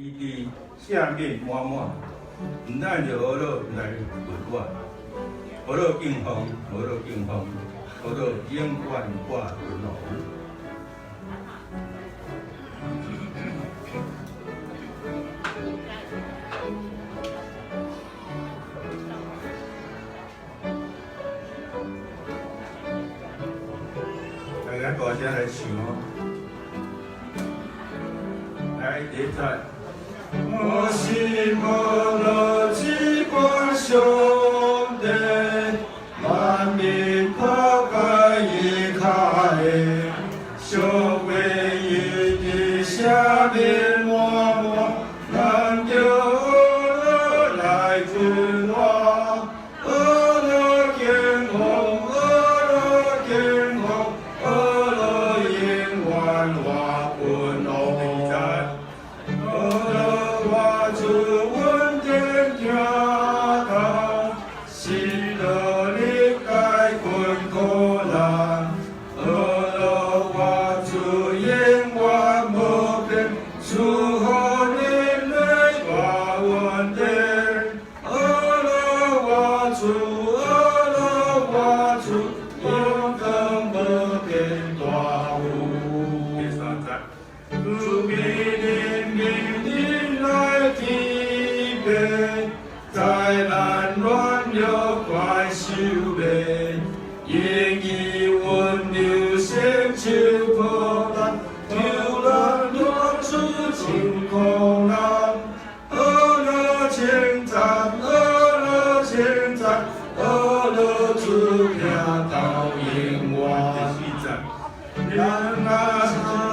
伊伫下面满满，毋但着学了来问我，学了敬奉，学了敬奉，学了永远挂存留。大家大声来唱哦！来，第一节。我是无路之光兄弟，万民破开一开，社会一地下面默默，难着我来自我，我的天空，我的天空，我的永远我不能。主稳定听到，是了你该困苦难，我主永远无变，祝福你来大稳定，我主永恒无变大有。第三节，主命令来天边，在难乱了快收尾，言语温柔成就破烂，丢难落出晴空蓝，称赞，称赞，主名到永远。让那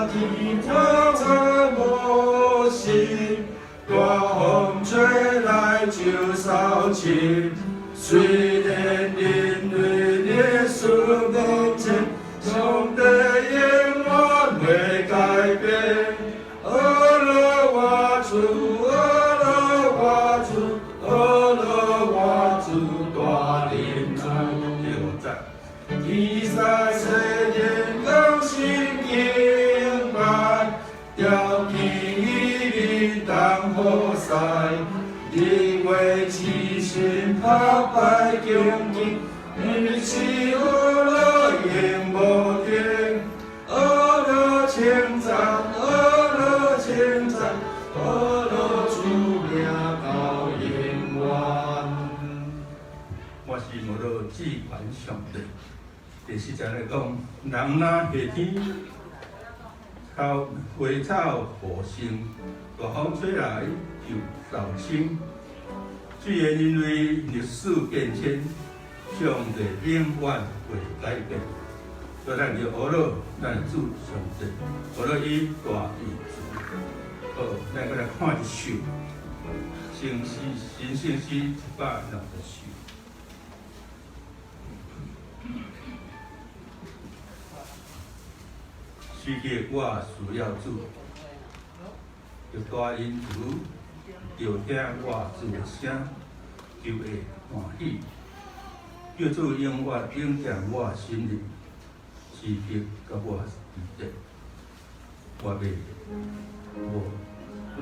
天花在无心。大风吹来就扫清，虽然人类的数面前，上帝永远未改变。我主大领主，天在世人更新敬拜，调起当好赛，因为痴心拍败竞技，你是我永无停，称赞，称赞，主名到永远。我是无落至权上帝。第四节来讲，人若下天。花草茂盛，大风吹来就扫清。虽然因为历史变迁，上帝永远未改变，所以咱就学了咱主上帝，学了伊大意思。好，咱再来看一首新圣诗160首。时刻我需要主，就大音主，就听我主的声，就会欢喜。叫主永远永在我心里，时刻甲我记得。我袂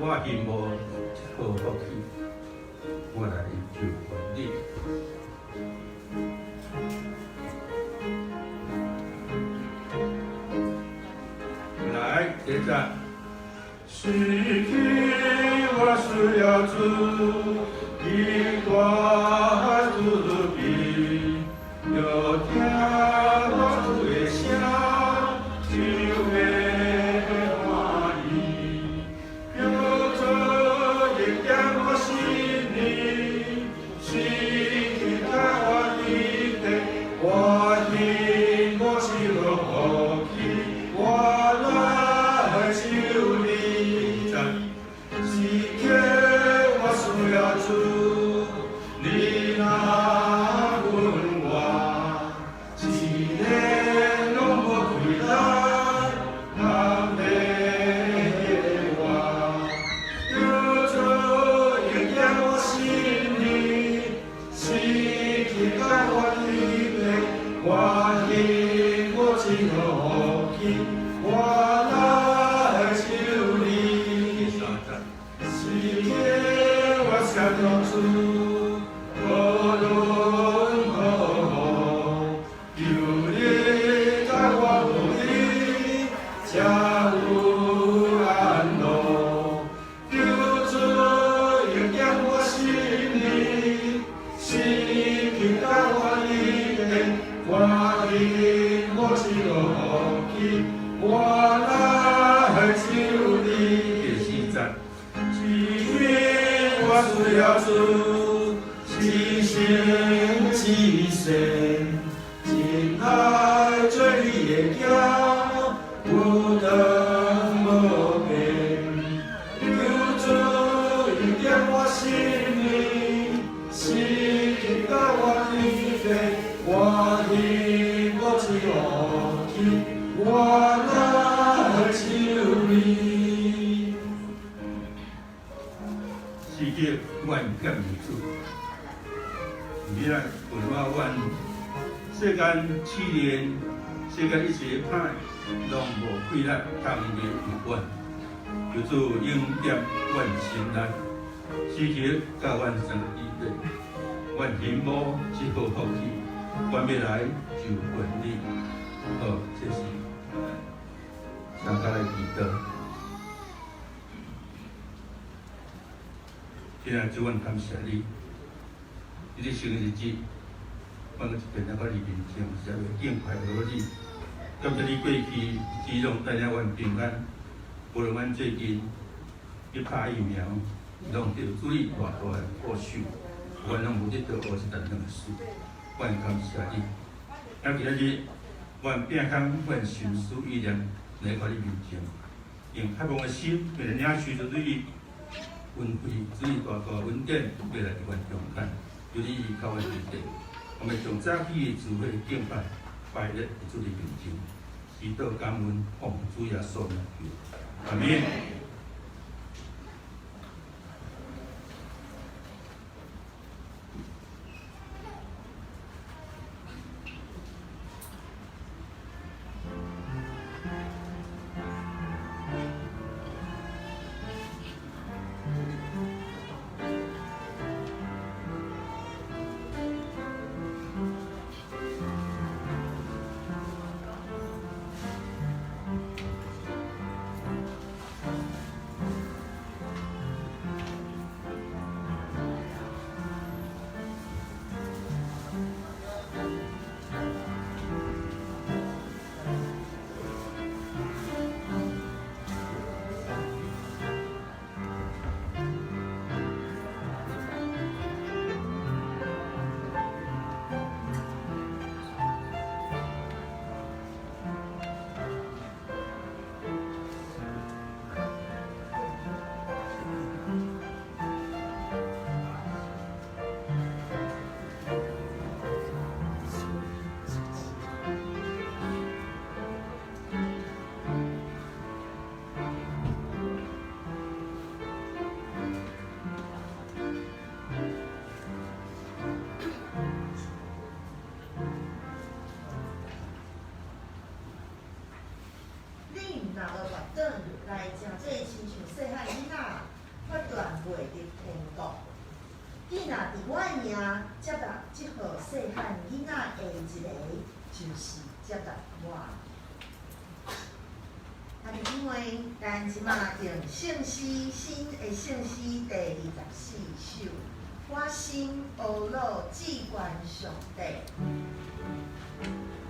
我希望一好福气，我来求还你。第一节，时刻我需要主，你我主比，要听我主的声，就会欢喜，要做一点我心里，时刻我记得，我心我是落福气，我来。求你，时刻我需要主，你世界我想要主，无论何物，有你在我肚里，才有安乐。救主又叫我心里，心去到我里面，我的我只落去，我来救你。我需要主，一生一世，真爱做你的家，不能无变。救主一点我心里，心去到我里面，我的我只落去，我来救你。世界万感如主，你来问我阮世间试炼，世间一切歹，拢无气力通灭有阮。求主应验阮心内，时刻甲阮相依偎。阮幸福只好福气，阮要来就问你。好，这是大家来祈祷。今仔主，阮感谢你，你的生日日子，阮一遍仔到你面前，才会敬快乐你。感谢你过去只拢带领阮平安，无论阮最近去拍疫苗，拢着注意大大的保守，阮拢无得到学一单两个事，阮感谢你。今仔日，阮拼工，阮心思意念来到你面前，用渴望的心，为了领取着你。恩惠，主你大大恩典，要来伫阮中间，由你依靠阮面顶，我们从早起的智慧敬拜，快乐伫主你面前，祈祷感恩，奉主耶稣名求，阿门。来正这亲像细汉囡仔，发断袂入天国。伊若伫我命接纳即号细汉囡仔下一个，就是接纳我。因为咱即马用圣诗新的圣诗第24首，我心懊恼只关上帝。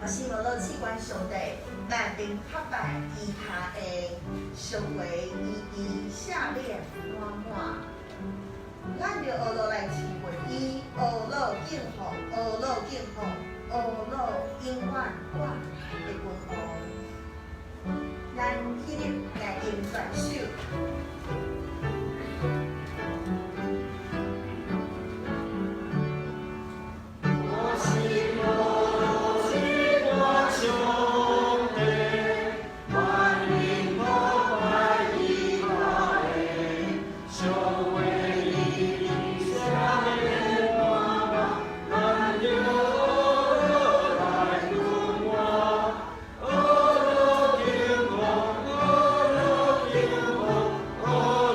我心懊恼只关上帝，万兵拍败伊他的，赎回伊下列满满。咱着懊恼来饲回伊，懊恼敬奉，懊恼敬奉，懊恼永远我的君王。咱起立来应全首。Oh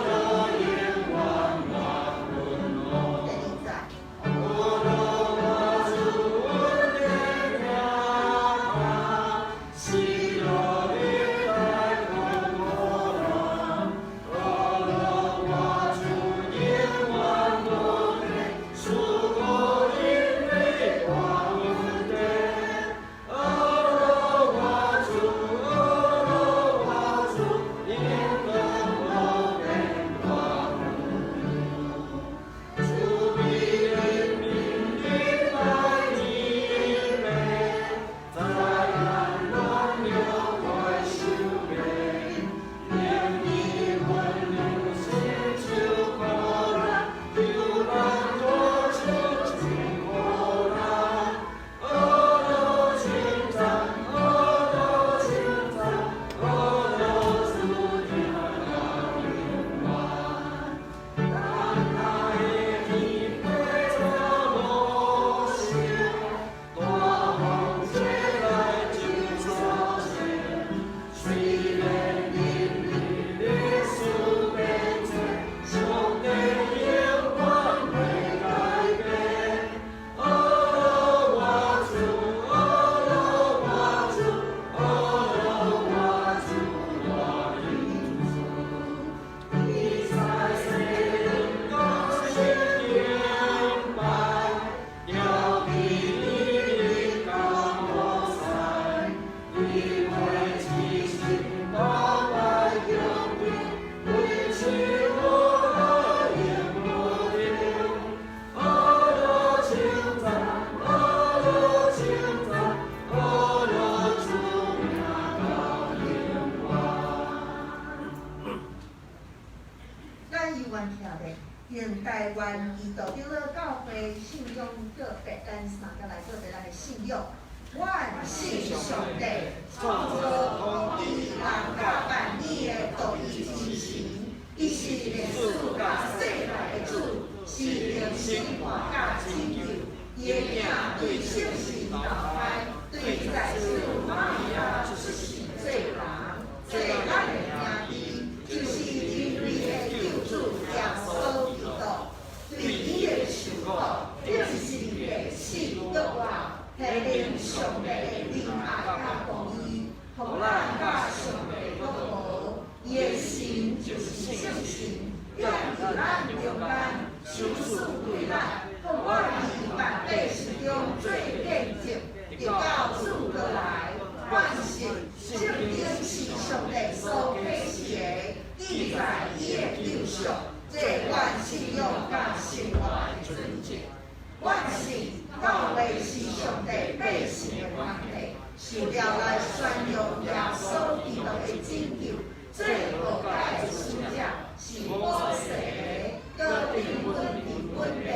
徛咧，用台湾基督教的教会信仰个别咱三个来做一咱的信仰。万信上帝，创造空地人甲万物的独一真神，伊是历史甲世界的主，是人生活甲拯救。伊的名对圣神投胎，对在世玛利亚出世做人，做咱的兄弟，就是人类的救主耶稣基督。对伊的受苦，表示的死得活。体领上帝的仁爱甲公义，互咱甲上帝国度，伊的心就是圣神，养伫咱中间，收赐归咱，互我伫万百姓中做见证，直到主过来。万信圣经是上帝所启示的，记载伊的救赎，做阮信仰甲生活的准则。万信教会是上帝百姓的团体，受了来宣扬耶稣基督的拯救，最后解的使者是保世的，搁平稳平稳地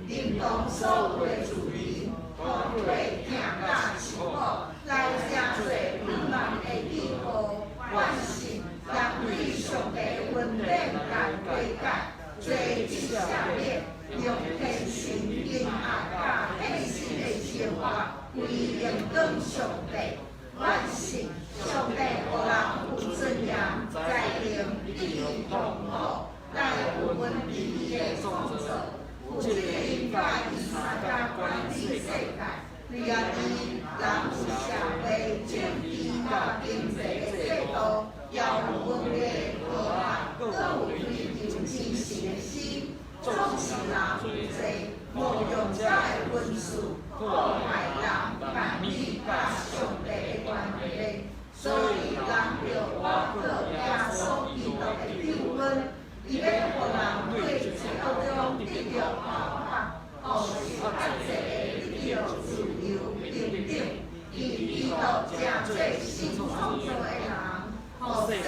领导所有的子民，团队听甲受苦，来成做永万的记号。万信人对上帝的温暖甲归改，做一下面。用虔诚、仁爱甲献身的生活归荣光上帝。万信上帝互人有尊严、才能、利益同好，来有文明的创造，有这个应该以参加管理世界，对啊伊人有社会、政治甲经济的制度，也有文明的和谐，搁有追求真实的心。总是人有罪，无用者的文字，破坏人万米甲上帝的关系。所以人着我靠耶稣基督的救恩，伊要互人对罪恶中得到合法，后受压制的得到自由平等。伊基督正做新创造的人，互世界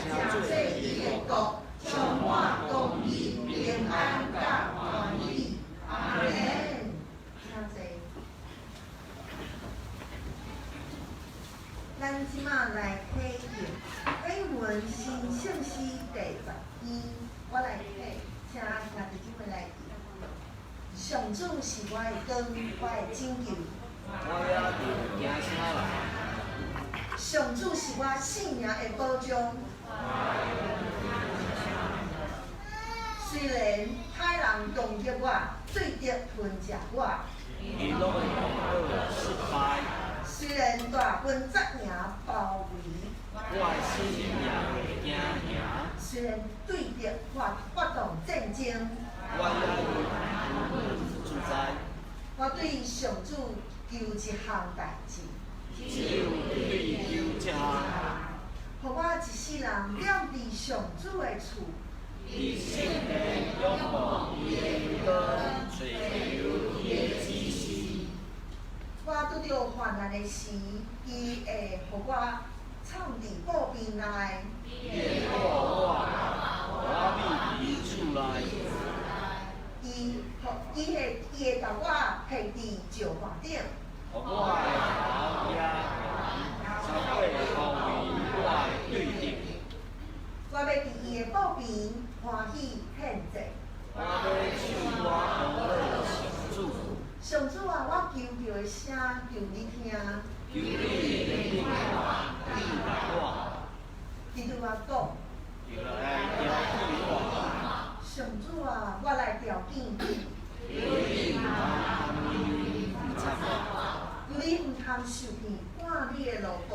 正做伊的国。充满公义、平安甲欢喜。阿门。谢谢。咱即马来体验英文新信息第11，我来体，请兄弟姊妹来记。上主是我的光，我的拯救。我也伫惊啥啦？上主是我性命的保障。虽然歹人攻击我，对敌吞食我，伊拢会让我失败。虽然大军阵营包围，我的性命也袂惊吓。虽然对敌发动战争，我也有自在。我对上主求一项代志，只有对求一项，互我一世人踮伫上主的厝。伫圣地仰望伊的光，追求伊的指示。我拄着患难的时，伊会互我藏伫布边内。伊会护我，我秘伫厝内。伊会甲我配伫石化顶。互我的头也超过后面我的对敌。我要伫伊的布边欢喜献祭。我要唱我欢乐上主。上主啊，我求叫的声求你听。求你听我，你答我。你对我讲。就来调戏我。上主啊，我来调戏你。求你唔通插我。求你唔通受骗赶你的萝卜。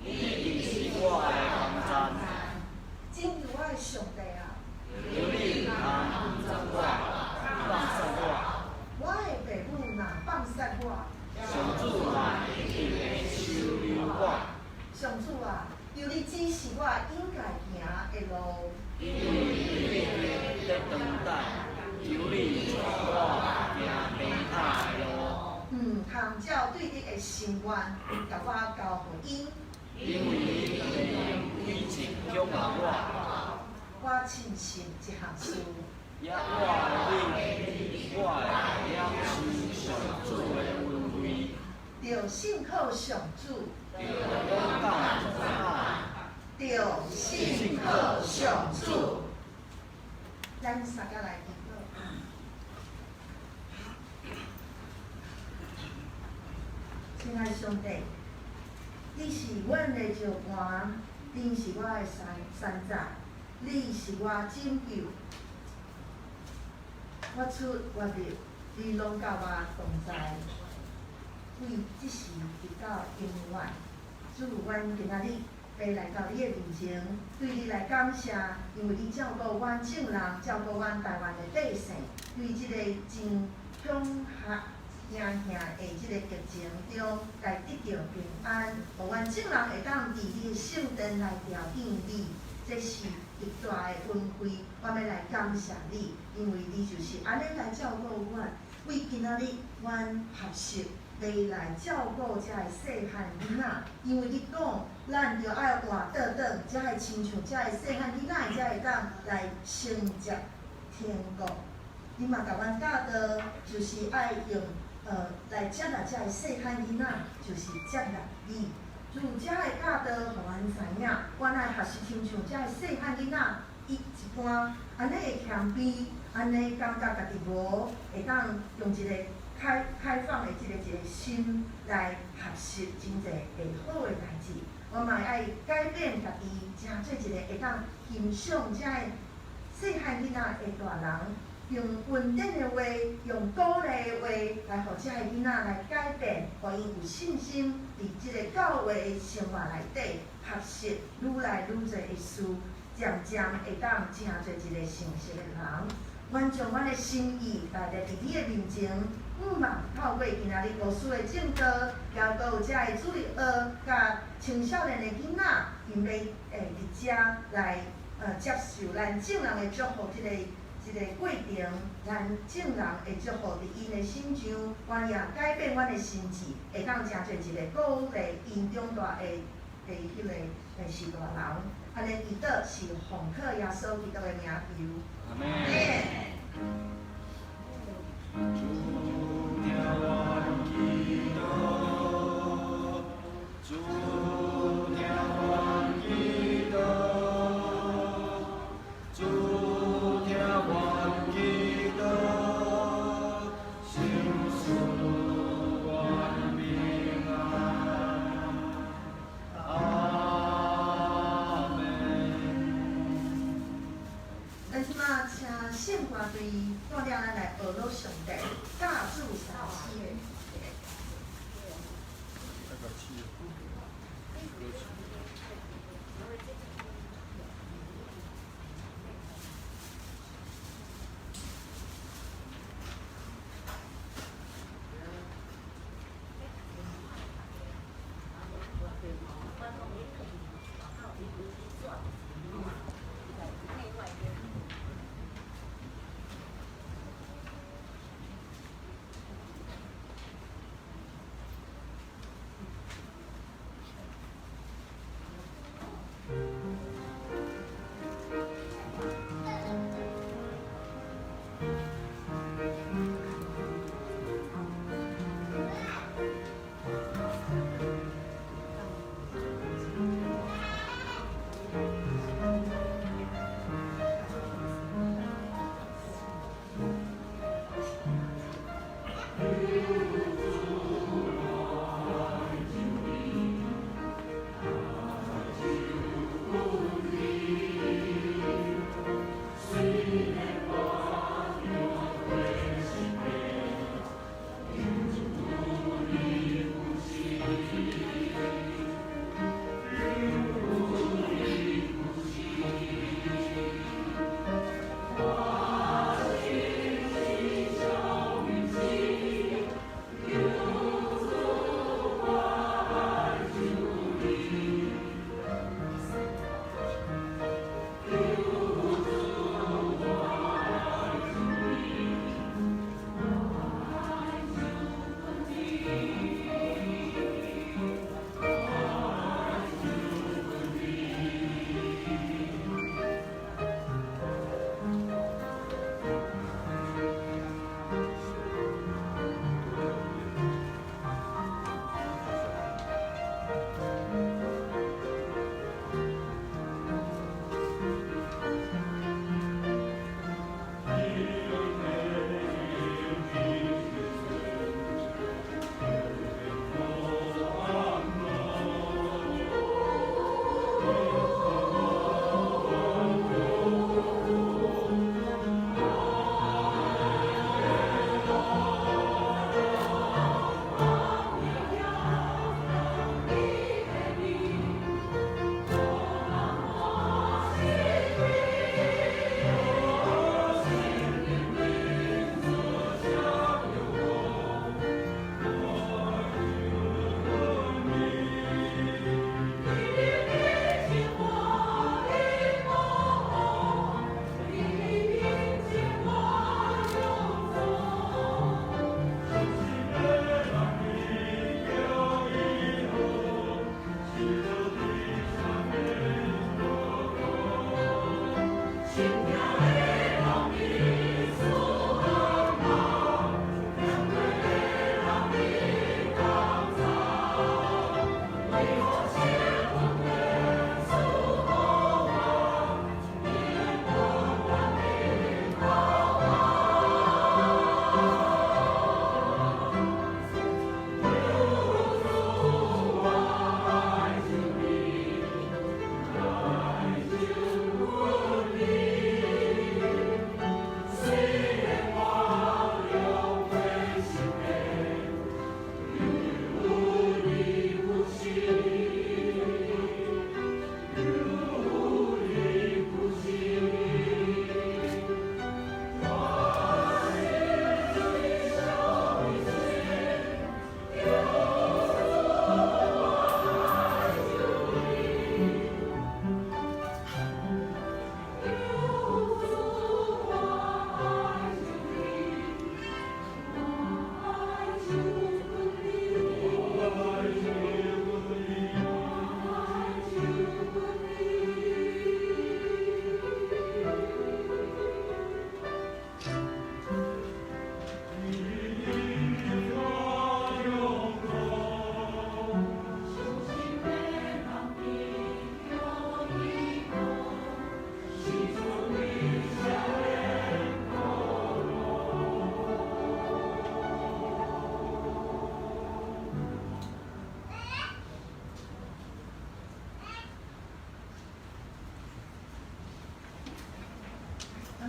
你一定是我的防战。拯救我的上帝啊！求你唔通放散我。我的父母若放散我，上主嘛一定会收留我。上主啊，求你指示我应该行的路。因为你在等待，求你带我行平坦的路。唔通照对你的心愿，甲我交互因。因为你会用以前强化我。我亲信一项事，也我会了是上主的恩惠，着信靠上主，就讲到做好，着信靠上主。咱三个来祈祷。亲爱的上帝，你是阮的石盘，你是我的山寨，你是我拯救。我出我入，你拢甲我同在，为即时直到永远。主，阮今仔日要来到你的面前，对你来感谢，因为你照顾阮众人，照顾阮台湾的百姓，对即个真凶悍兄兄的即个疫情中来得到平安，互阮众人会当伫你的圣殿来朝见你，这是极大的恩惠。我要来感谢你，因为你就是安尼来照顾阮。为今仔日阮合适要来照顾遮个细汉囡仔，因为你讲咱着爱活倒转，才会亲像遮个细汉囡仔，才会当来承接天国。你嘛甲阮教导，就是爱用来接纳遮个细汉囡仔，就是接纳你。主遮个教导，互阮知影，阮爱学习亲像遮个细汉囡仔，伊一般安尼会谦卑，安尼感觉家己无，会当用一个开放的一个心来学习真侪会好的代志。我嘛爱改变家己，成做一个会当欣赏遮个细汉囡仔的大人。用稳定的话，用鼓励的话，来互遮个囡仔来改变，互伊有信心，伫即个教会的生活内底学习愈来愈侪的事，渐渐会当成做一个成熟的人。阮将阮的心意来伫你的面前，望透过今仔日牧师的正道，也搁有遮个主日学，甲青少年的囡仔，因要伫遮来接受咱众人的祝福，一个过程，咱众人会祝福伫因的心上，我也改变阮的心智，会当成做一个鼓励因长大的迄个是大人。安尼祈祷是奉靠耶稣基督的名求。阿门。主听我祈祷，主听我祈祷，主听我祈祷，心属我平安。阿门。咱即马请圣歌队带领咱来学罗上帝，大主三千。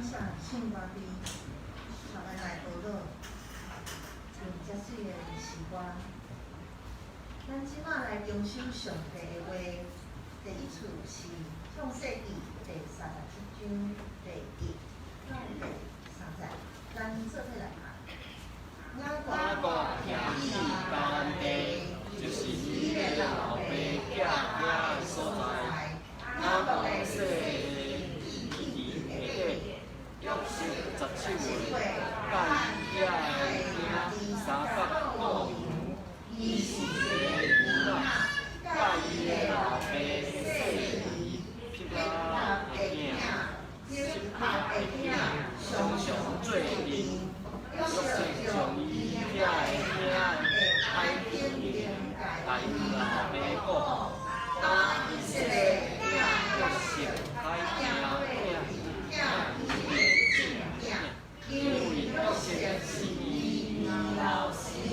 下信歌里，慢慢来学落，用遮水的时光。咱即马来重修上帝的话，第一处是创世纪第37章第1到第30，咱做伙来看。我国兄弟干地，就是你的老爸囝遐的所在。我国的说，伊下底约17岁，甲伊遐的囝305年，伊是一个囡仔，甲伊的老爸说伊匹拉的囝，常常做阵。约瑟将伊遐的囝抬起来，甲伊老爸讲：当以色列囝约瑟开听因为约瑟是伊老师的，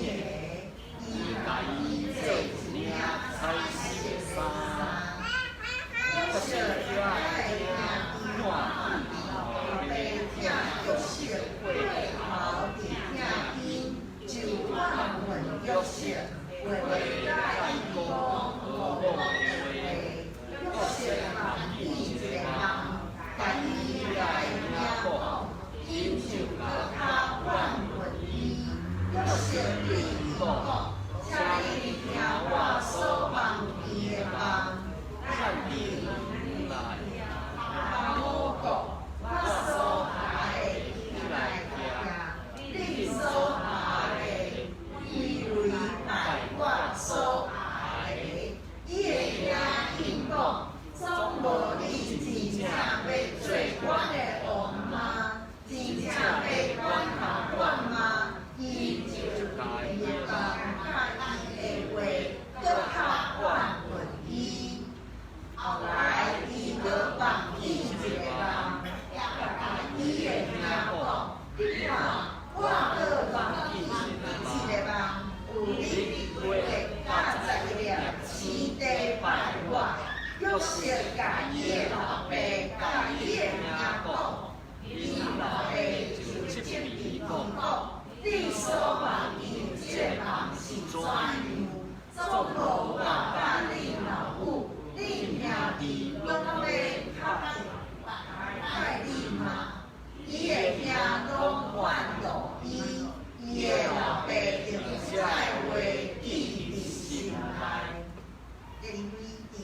伊甲伊做一领彩色的衫。约瑟遐的囝看老爸听约瑟过头伫听因，就问问约瑟，话甲伊讲何物的话。约瑟问伊一个人，甲伊遐的囝讲，因就搁较问问伊。约瑟对伊讲，请你听我所问伊的梦，看伊来，我讲。我所下的起来行，你所下的归类拜我所下的。伊的囝因讲，总无你真正要做阮的王吗？真正要管头阮吗？伊就甲伊的梦甲伊的话，搁较问问伊。后来伊搁问伊一个梦。伊的囝讲，你看，我搁问伊一个梦，有你过甲11粒钱地拜我。约瑟甲伊的老爸甲伊的囝讲，伊老爸就责备伊讲，你所问伊这个梦是怎样？总无我甲你老母，你兄弟拢要较爱你嘛？伊的囝拢怨怒伊，伊的老爸就这个话记伫心内。第二位伫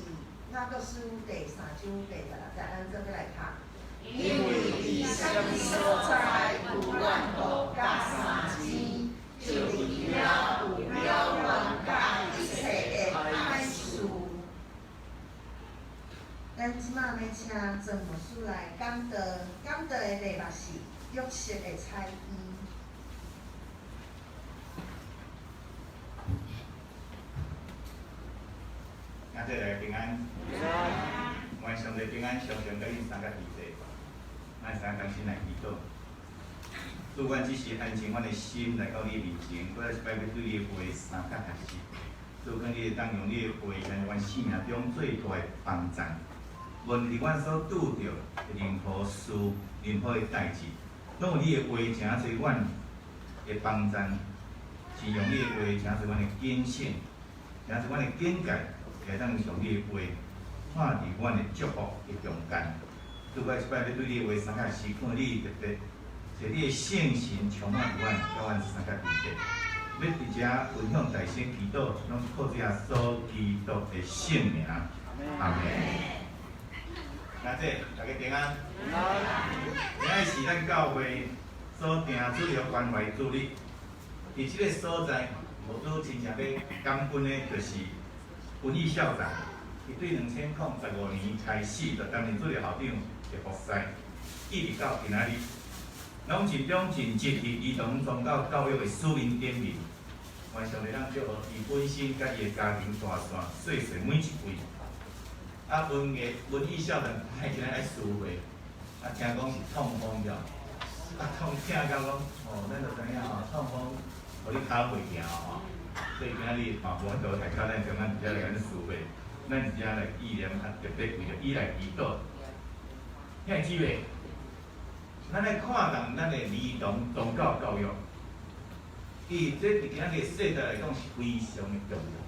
雅各书第3章第16节，咱做伙来看。因为伫什么所在有怨怒甲三钱，就离了有了怨甲一切的歹事。咱即马要请曾牧师来讲道，讲道的题目是约瑟的彩衣。咱这来平安，愿上帝平安常常甲恁三甲同在，咱三同心来祈祷。主，阮只是安静阮的心来到你面前，搁来一摆要对你的话三甲学习。主，愿你当用你的话，在阮生命中最大的帮助。问题阮所拄着任何事、任何的代志，拢有你的话诚侪阮的帮助，是用你的话诚侪阮的警醒，诚侪阮的境界，会当用你的话看伫阮的祝福的中间。拄过一摆要对你的话三甲时看你特别，是你的圣神充满伫阮，甲阮三甲同在。要伫遮分享大声祈祷，拢是靠这所基督的圣名。阿门。那这大家平安。今仔是咱教会所定主要关怀主日，伫即个所在，无拄真正要感恩的，就是文艺校长，伊对2015年开始就担任主日校长的服侍，一直到今仔日，拢尽忠尽职地儿童宗教教育的使命典明。愿上帝咱祝福伊本身甲伊的家庭大线细细每一位。啊，文艺校长还今仔爱聚会，啊，听讲是痛风了，啊，听到讲，哦，咱就知影吼，痛风，互你脚袂行吼，所以今仔日嘛，无法度大家咱中咱直接来咱聚会，咱直接来意念，啊，特别为着伊来祈祷。遐姊妹，咱来看重咱的儿童宗教教育，伊这伫今仔日世代来讲是非常的重要。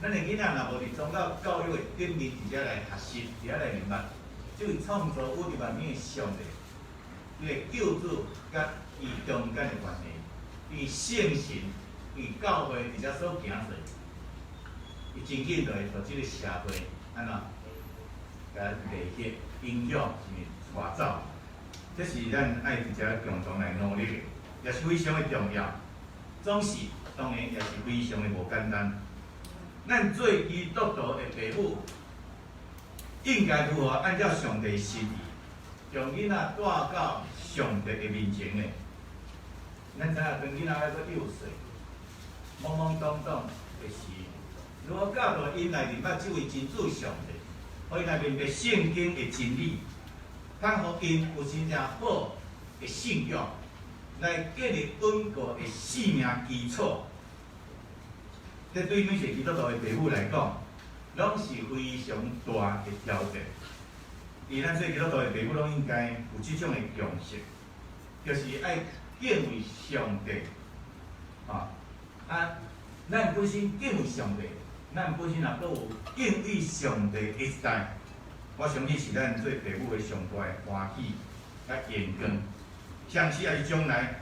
咱的囡仔若无伫宗教教育的顶面直接来学习，直接来明白，就会创造有伫万面的上帝，伊的救主甲伊中间的关系，伊圣神，伊教会直接所行做，伊真紧就会互即个社会安怎，甲利益影响是带走。这是咱爱直接共同来努力的，也是非常的重要。总是当然也是非常的无简单。咱做基督徒的父母，应该如何按照上帝心意，将囡仔带到上帝的面前呢？咱知影，当囡仔还阁幼细、懵懵懂懂的时，如何教导因来明白这位真主上帝，互因来明白圣经的真理，通互因有真正好的信仰，来建立稳固的生命基础。这对每一个基督徒的父母来讲，拢是非常大的挑战。而咱做基督徒的父母，拢应该有这种的共识，就是爱敬畏上帝。咱本身敬畏上帝，咱本身也阁有敬畏上帝的时代，我相信是咱做父母的上大的欢喜甲荣光。相信也是将来，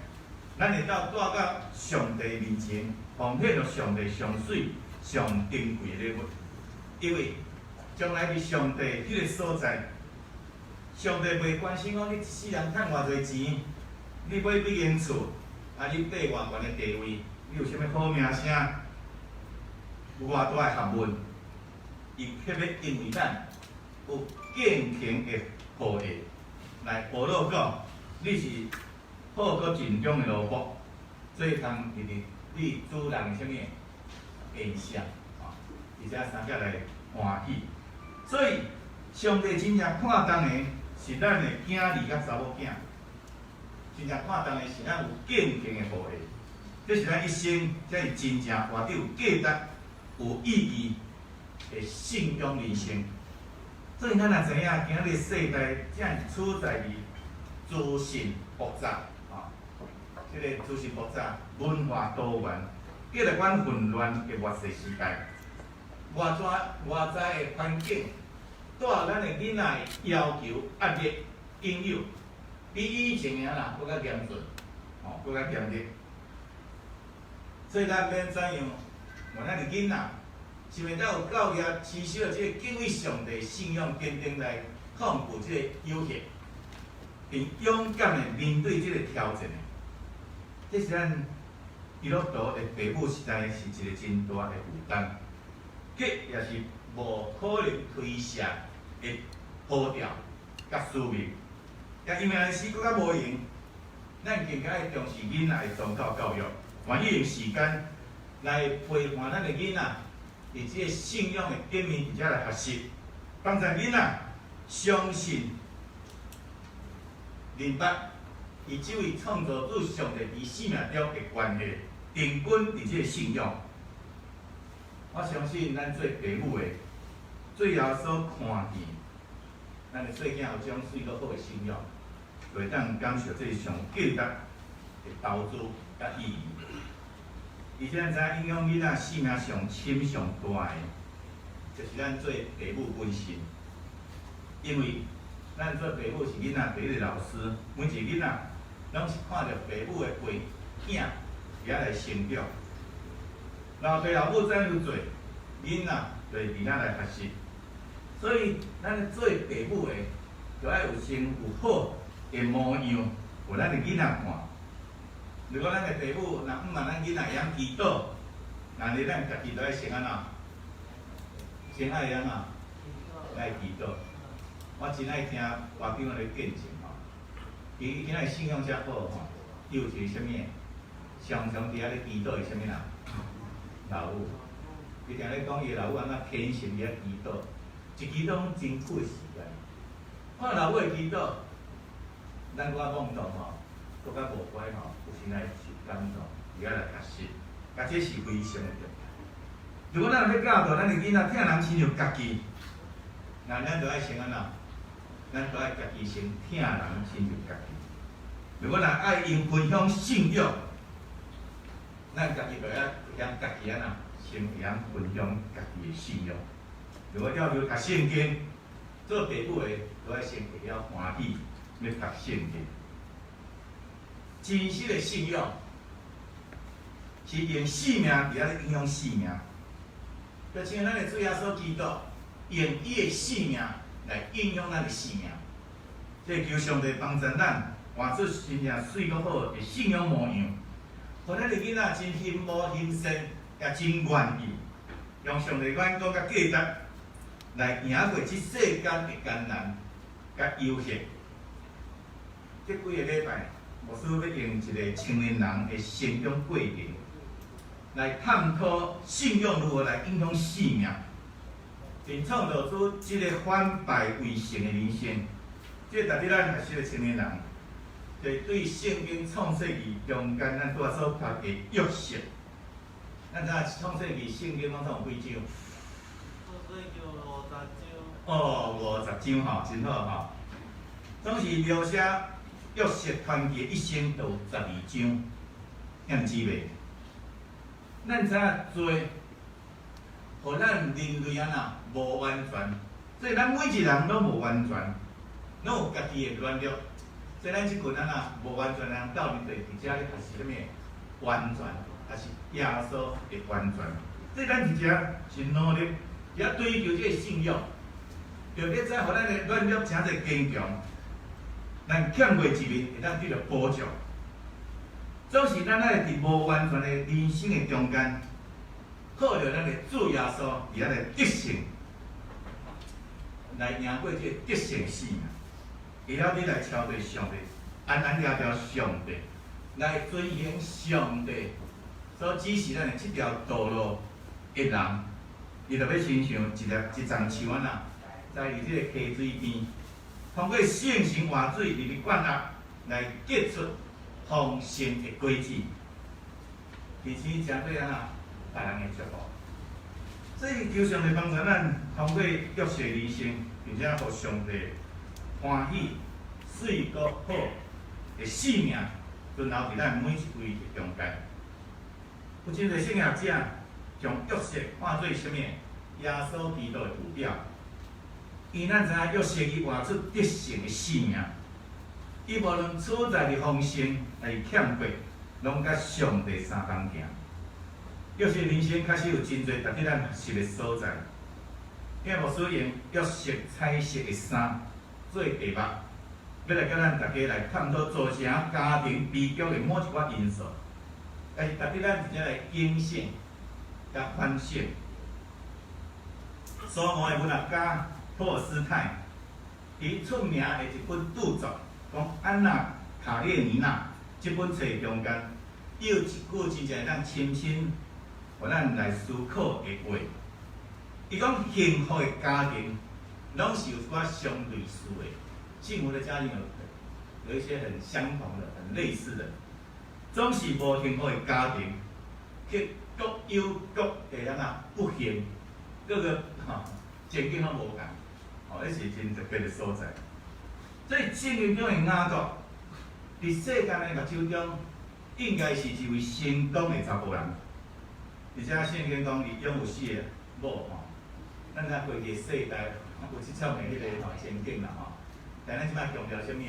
咱会带到上帝面前。奉献了上帝上水、上珍贵的礼物，因为将来伫上帝迄个所在，上帝袂关心讲你一世人赚偌侪钱，你买几间厝，你爬偌悬的地位，你有啥物好名声，有偌大的学问，伊特别因为咱有健康的学业来保护讲，你是好搁尽忠的萝卜，做通日日。你主人啥物形象而且三甲来欢喜，所以上帝真正看重的是咱的囝儿甲查某囝，真正看重的是咱有健康的学业，这是咱一生才是真正活得有价值、有意义的信仰人生。所以咱也知影，今仔日世代正处在于资讯复杂。这个资讯复杂、文化多元、计来款混乱的末世时代，外在的环境带咱的囡仔的要求、压力、引诱，比以前啊更较严峻，更较严厉。所以咱免怎样，让咱的囡仔是免才有教育、持守这个敬畏上帝、信仰坚定来抗拒这个诱惑，并勇敢的面对这个挑战。这是咱基督徒的父母实在是一个真大的负担，这也是无可能推卸的步调甲使命。也因为安尼时，更较无用，咱更加要重视囡仔的宗教教育，愿意用时间来陪伴咱的囡仔，伫这个信仰的顶面，而且来学习，帮助囡仔相信、明白。以这位创造主上帝与生命中的关系，定根伫这个信仰。我相信咱做父母的，最后所看见，咱的细囝有这种水果好的信仰，会当感受这上价值的投资甲意义。而且咱知影影响囡仔生命上深上大的，就是咱做父母本身，因为咱做父母是囡仔第一个老师，每一个囡仔。拢是看着父母的陪囝，而来成长。老爸老母怎样做，囡仔就会伫咱来学习。所以，咱做父母的，就要有先有好的模样，互咱的囡仔看。如果咱的父母若毋让咱囡仔会晓祈祷，那日咱家己就要先安怎？先爱安怎？来祈祷。我真爱听外边的见证。伊今仔信仰遮好吼，伊有一个啥物？常常伫遐咧祈祷，是啥物人？老母，伊定咧讲伊老母安怎虔诚伫遐祈祷，一祈祷拢真久的时间。看老母的祈祷，咱搁较懵懂吼，搁较无乖吼，有时来受感动，伫遐来学习，啊，这是非常的重要。如果咱要教导咱的囡仔，听人亲像家己，那咱就爱先安怎？咱都爱家己先疼人，先就家己。如果若爱用分享信仰，咱家己就要让家己先会晓分享家己的信仰。如果要求读圣经，做爸母的都要先会晓欢喜要读圣经。真实的信仰是用性命伫遐咧影响性命，就像咱的主耶稣基督用伊的性命来影响咱的性命。这求上帝帮助咱活出真正水果好的信仰模样，互咱的囡仔真心无心善，也真愿意用上帝眼光甲价值来赢过这世间的艰难甲忧吓。这几个礼拜，牧师要用一个青年人的成长过程来探讨信仰如何来影响生命，并创造出一个反败为胜的人生。这值得咱学习的青年人，就是对圣经创世纪中间咱拄仔所读的约瑟。咱知影创世纪圣经拢总有几章？50章吼，真好吼。总是描写约瑟传奇一生有12章，欠姊妹。咱知影做，互咱人类无完全，所以咱每一个人拢无完全，拢有家己的软弱。所以咱即群无完全的人到面对，伫遮咧学习啥物完全，也是耶稣的完全。所以咱伫遮是努力，也追求这个信仰，着要知，互咱的软弱诚侪坚强，咱欠过一面会当得到补助。总是咱爱伫无完全的人生的中间，靠着咱的主耶稣伫遐个得胜，来赢过这个得胜死命，会晓你来超越上帝，安安了了上帝，来遵行上帝所指示咱的这条道路的人，伊就要亲像一丛树栽伫这个溪水边，通过圣神活水入去灌压，来结出丰盛的果子，而且诚对别人的祝福。所以求上帝帮助咱，通过约瑟人生，并且互上帝欢喜、水果好的生命，存留伫咱每一位的中间。有真侪圣学者将约瑟看做什么？耶稣基督的图表。因咱知影约瑟伊活出得胜的生命。伊无论处在的丰盛，还是欠过，拢甲上帝相同行。约瑟人生确实有真侪值得咱学习的所在。因为牧师用约瑟彩色的衫做题目，要来甲咱大家来探讨造成家庭悲剧的某一寡因素，但是值得咱真正来警醒、甲反省。苏俄的文学家托尔斯泰，伊出名的一本著作。讲《安娜·卡列尼娜》这本册中间，伊有一句真正让深深，互咱来思考的话。伊讲幸福的家庭，拢是有一寡相类似的，幸福的家庭有一些很相同的、很类似的，总是无幸福的家庭，却各有各的不幸，各个情景拢无共，迄是真特别的所在。所以圣经中的雅各，伫世间的目睭中，应该是一位成功的查甫人。而且圣经讲，伊拥有4个某咱过去的世代有即种的迄个情景啦但咱即摆强调啥物？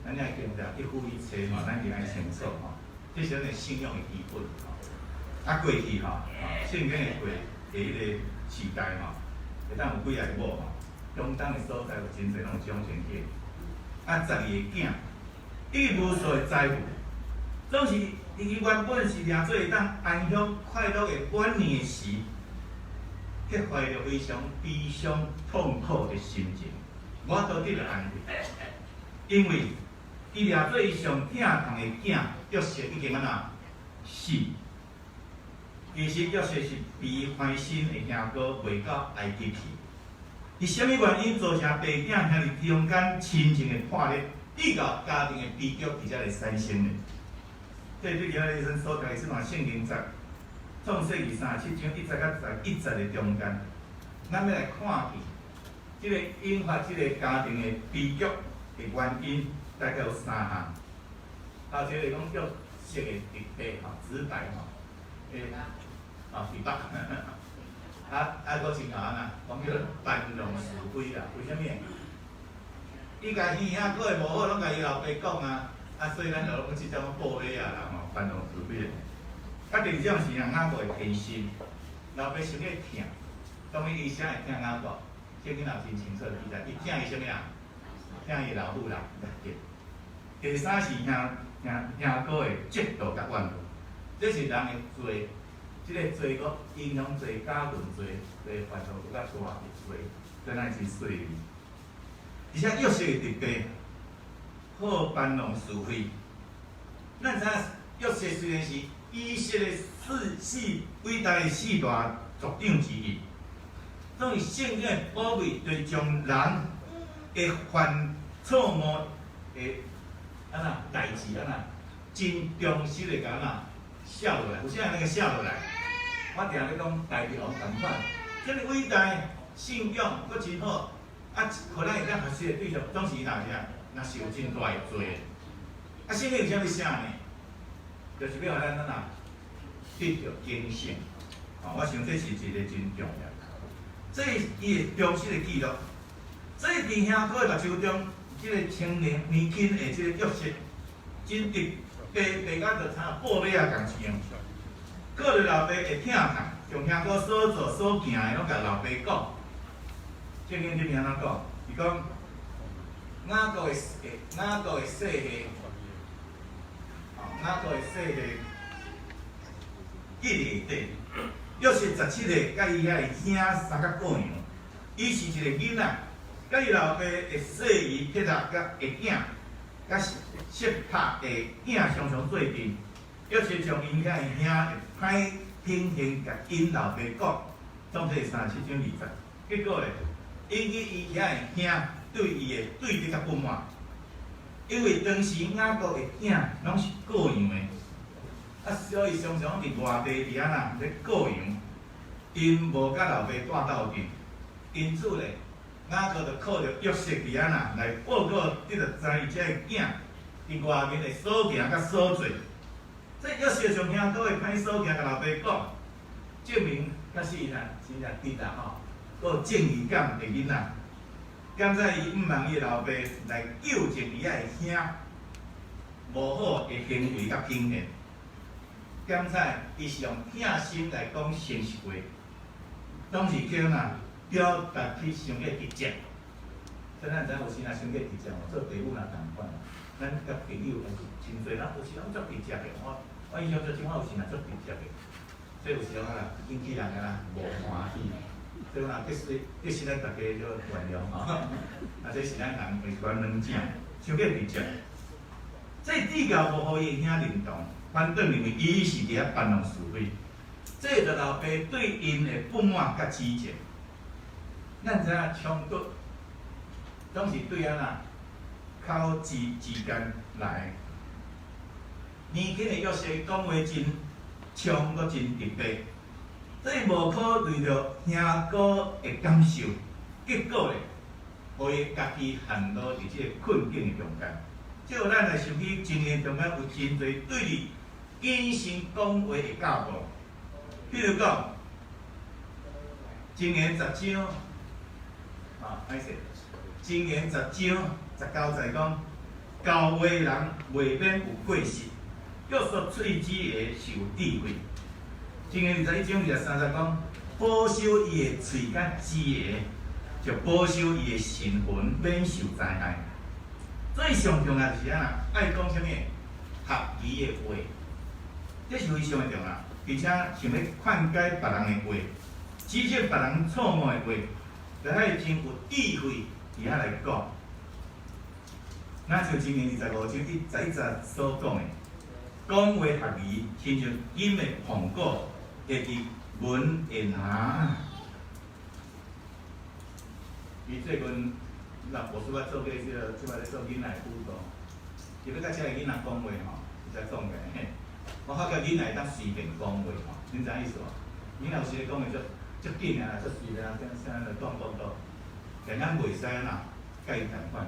咱要强调一夫一妻咱就爱清楚这是咱的信仰的基本过去圣经的过的迄个时代会当有几个某中东的所在有真侪拢有种情景，12个囝，伊无数的财富，总是伊原本是掠做会当安享快乐的晚年的时，却怀着非常悲伤痛苦的心情，我都得了安慰，因为伊掠做伊上疼痛的囝，约瑟已经死。其实约瑟是被怀心的兄哥卖到埃及去。是啥物原因造成爸囝兄弟中间亲情的破裂，以到家庭的悲剧伫遮来产生的？这对今仔日所读的这段圣经节，创世纪37章1节到11节的中间，咱要来看去即个引发即个家庭的悲剧的原因，大概有3项。头一个讲约瑟的直白吼，直白吼，直白，佫真后安那，讲叫搬弄是非啦。为虾米？伊家兄兄过得无好，拢甲伊老爸讲啊，所以咱就拢即种报尾啊啦吼，搬弄是非。第二种是仔某会偏心，老爸想咧疼，当伊啥会疼仔某？这囡仔真清楚记载，伊疼伊啥物啊？疼伊老母啦，第三是兄哥的嫉妒甲怨恨，这是人的罪，这个罪佫影响罪、家庭罪、犯错佫较大的罪，所以咱真细腻。而且约瑟的直白，好搬弄是非。咱知影约瑟虽然是以色列伟大的四大族长之一，总是圣经的宝贝，就是将人的犯错误的代志真忠实的写落来，有啥那个写落来？我定咧讲大地王同款，这个伟大信仰佫真好，互咱会当学习的对象，总是若受真大的罪。圣经有啥物写呢？就是要互咱得到警醒。我想这是一个真重要。这伊的忠实的记录，这伫兄哥的目睭中，这个青年轻的这个约瑟，真直白到就像报尾仔共样。过着老爸会疼痛，将兄哥所做所行的拢甲老爸讲。圣经里面安怎讲？伊讲雅各的细汉，雅各的细记下底。约瑟17个，甲伊遐个兄3甲过洋，伊是一个囡仔，甲伊老爸会细姨、撇仔甲会囝，甲色拍会囝常常做阵。约瑟将因遐个兄歹品行甲因老爸讲，总体37章20。结果咧，引起伊遐个兄对伊的对立甲不满，因为当时雅各的囝拢是过洋的。所以常常伫外地伫咧过洋，因无甲老爸带斗阵，因此咧，雅各就靠着约瑟伫来报告，你着知伊遮个囝伫外面的所行甲所做。这约瑟将兄哥的歹所行甲老爸讲，证明确实伊真正直啦吼，佫有正义感的囡仔。敢在伊毋望伊老爸来纠正伊遐个兄无好的行为甲品行。刚才伊是用疼心来讲诚实话，当时叫表达去伤过直接。所以咱知影有时伤过直接做父母同款，咱甲朋友也是真侪人，有时拢足直接的。我印象中，即摆有时足直接的，所以有时阵引起人无欢喜。所以这是咱大家要原谅吼。这是咱人为权软正，伤过直接。这至交无互伊兄认同。反倒认为伊是伫遐搬弄是非，这就老爸对因的不满甲指责。咱知影冲突总是对口之间来。年轻的约瑟讲话真冲，阁真直白，这无考虑到兄哥的感受，结果咧，互伊家己陷落伫即个困境的中间。叫咱来想起经验中间有真侪对立。谨慎讲话的教导，譬如讲，箴言10章，箴言10章19节讲，教话人袂免有过失，约束喙齿的是有智慧。箴言21章23节讲，保守伊的喙甲舌的，就保守伊的神魂免受灾害。最上重要就是爱讲啥物合宜的话。这是非常的重要，而且想要劝解别人的话，指责别人错误的话，就爱真有智慧伫遐来讲。那就箴言25章11节所讲的，讲话合宜，亲像金的苹果，会伫文言下。伊最近博士做过即摆咧做囡仔的辅导，就要甲遮个囡仔讲话吼，才讲个。我发觉囡仔会当随便讲话吼，恁知影意思无？囡仔有时讲话足紧啊，足随便啊，啥来讲。但咱袂使安那甲伊同款，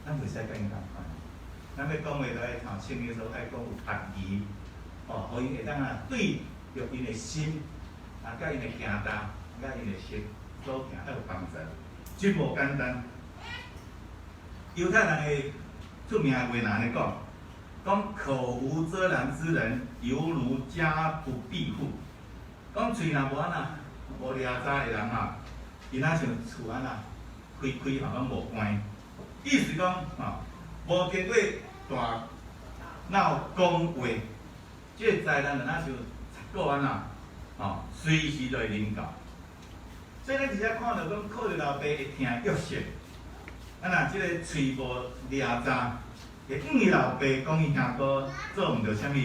咱袂使甲伊同款。咱要讲话就爱头圣经说爱讲有合宜，哦，互因会当啊对着因的心，啊，甲因的行道，甲因的心所行要有帮助，真无简单。犹太人的出名的话哪安尼讲？讲口无遮拦之人，犹如家不闭户。讲嘴若无安那无掠渣的人哈，伊若像厝安那开吼，拢无关。意思讲吼，无经过大闹讲话，即个灾难就若像插股安那，吼，随时就会临到。所以咱直接看到讲，靠着老爸会听约瑟，啊若即个喙无掠渣。会伊老爸讲伊兄哥做毋着啥物，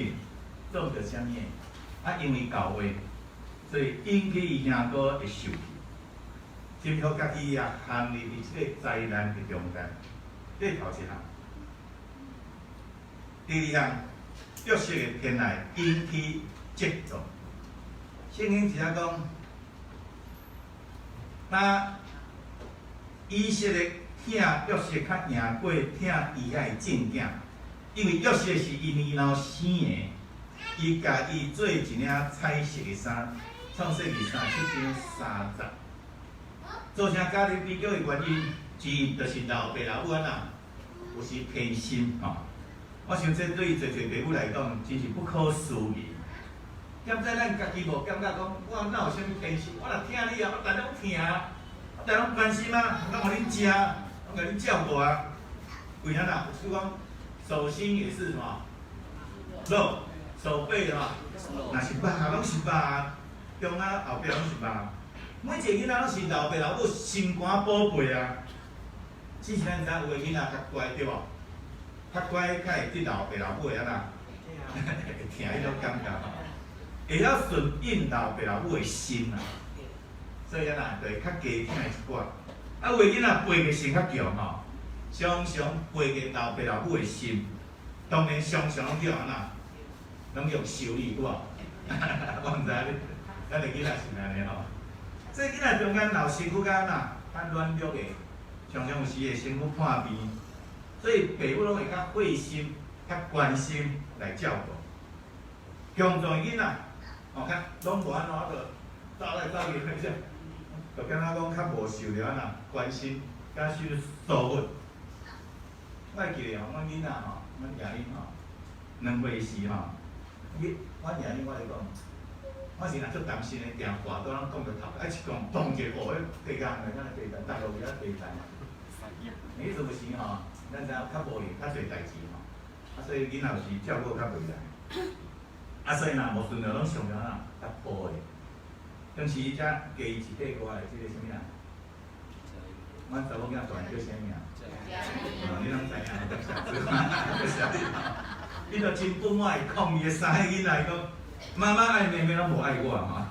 做毋着啥物啊，因为教话，所以引起伊兄哥会受气，真好家己也陷入伫即个灾难的中间。这头一项，第二项，约瑟的偏爱引起嫉妒。圣经只啊讲，那以色列疼约瑟较赢过疼伊遐正囝，因为约瑟是因老生的，伊家己做一领彩色的衫，创世记37章30。造成家庭比较的原因之一，就是老爸老母安那有时偏心吼。我想这对侪爸母来讲，真是不可思议。点知咱家己无感觉讲，我哪有啥物偏心？我若疼你啊，我逐日拢疼啊，我逐日拢关心啊，拢互恁食，拢甲恁照顾啊。为啥啦？就讲手心也是什么肉，手背哈，若是肉，拢是肉，中啊后壁拢是肉。每一个囡仔拢是老爸老母心肝宝贝啊。只是咱知影有诶囡仔较乖对无？较乖，较会得老爸老母诶安那，会听迄种感觉吼，会晓顺应老爸老母诶心啊。所以安那就会较加听一寡。啊，有诶囡仔背个心较强吼，常常背个老爸老母诶心，当然常常拢叫安那，拢用修理有无？我毋知咱诶囡仔是安尼吼。这囡仔中间闹身躯甲安那，较软弱诶，常常有时会身躯破病，所以爸母拢会较费心、较关心来照顾。强壮囡仔，哦，较拢无安怎就走来走去，迄种，就敢若讲较无受着安那关心，甲受疏忽。我会记得吼，阮囡仔吼，阮爷恁吼，2岁时吼，阮爷恁我来讲。我是若足担心的，定话都拢讲着头，啊一讲动一个哦，迄地干，咱地干搭落去啊地干。伊是有时吼，咱知影较无闲，较侪代志吼，啊所以囡仔有时照顾较袂来，啊所以若无顺着拢上着哪较保的。当时才加伊一块过来，即个啥物啊？阮查某囝大叫啥物啊？你拢知影，不晓得。你着真本我会抗议的3个囡仔讲。妈妈爱妹妹拢无爱我吼，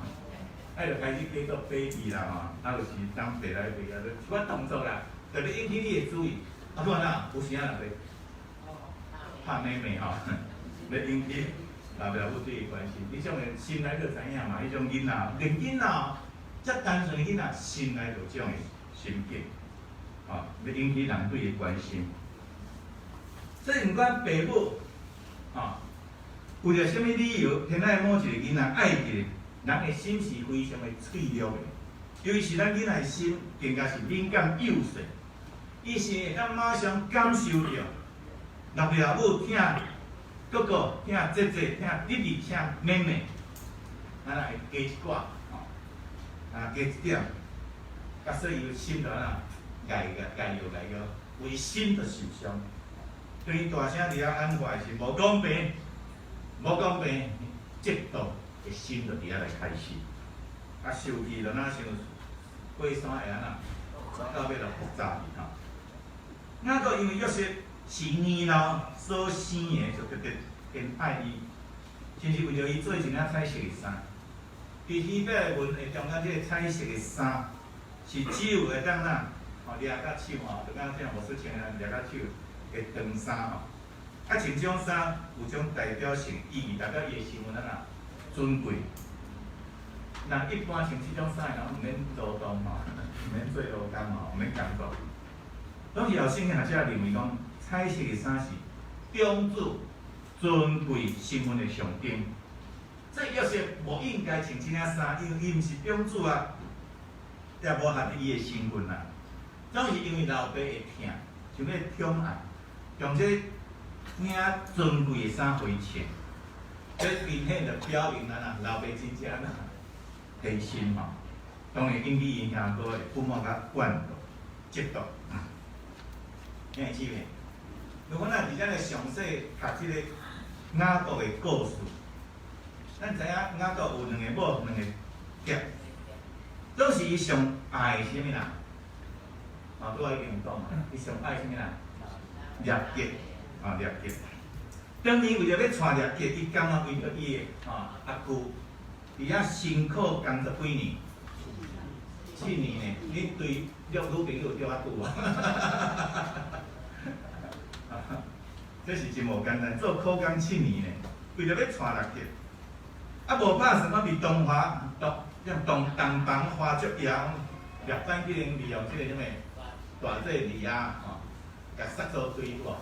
就开始叫做 baby 啦吼，啊就是当白来白啊，就我动作啦，就咧引起你的注意。啊，不然啦，有时啊就拍妹妹吼，咧引起老爸老母对伊关心。你种的心内就知影嘛，迄种囡仔，连囡仔遮单纯的囡仔，心内就种的心境，吼，要引起人对伊关心。所以毋管爸母，吼。为着什么理由，偏爱某一个囡仔爱一个，人的心是非常的脆弱的。尤其是咱囡仔的心，更加是敏感幼细，伊是会当马上感受到老爸老母疼哥哥、疼姐姐、疼弟弟、疼妹妹，啊来加一寡，吼，啊加一点，啊所以伊心就安那压摇，为心就受伤。对伊大声伫遐喊话是无公平。无公平，嫉妒的心就伫遐来开始，啊，受气就哪像过山会安那，到尾就复杂去吼。那个因为约瑟是年老所生的，就特别偏爱伊，甚至为着伊做一领彩色的衫。伫希伯来文的中间，这个彩色的衫是只有会当呐，吼掠甲手吼，就讲这样无出穿的人掠甲手的长衫吼。啊，穿这种衫有种代表性意义，代表伊的身份安那尊贵。人一般穿这种衫，然后唔免劳动嘛，唔免做劳工嘛，唔免工作。拢是后圣经学者认为讲，彩色的衫是种子尊贵身份的象征。所以约瑟无应该穿这领衫，因为伊毋是种子啊，也无合伊的身份啊。总是因为老爸会疼，想要宠爱，用这领尊贵的衫回穿。这明显就表明咱啊老爸真正啊牺牲吼，当然引起因兄哥的父母甲惯导、嫉妒。听会起未？如果咱伫咱个详细读即个雅各的故事，咱知影雅各有两个某、两个囝，都是伊上爱的什么人？啊，拄仔已经有讲嘛，伊上爱什么人？列结啊，列结。当年为了要娶列结，伊甘愿为了伊的阿舅，伫遐辛苦工作几年，7年呢？你对约女朋友约遐久啊？这是真无简单，做苦工7年呢，为了要娶列结，啊无拍算我伫东方花烛夜，列班去利用即个什么大这利亚吼，甲杀做对无？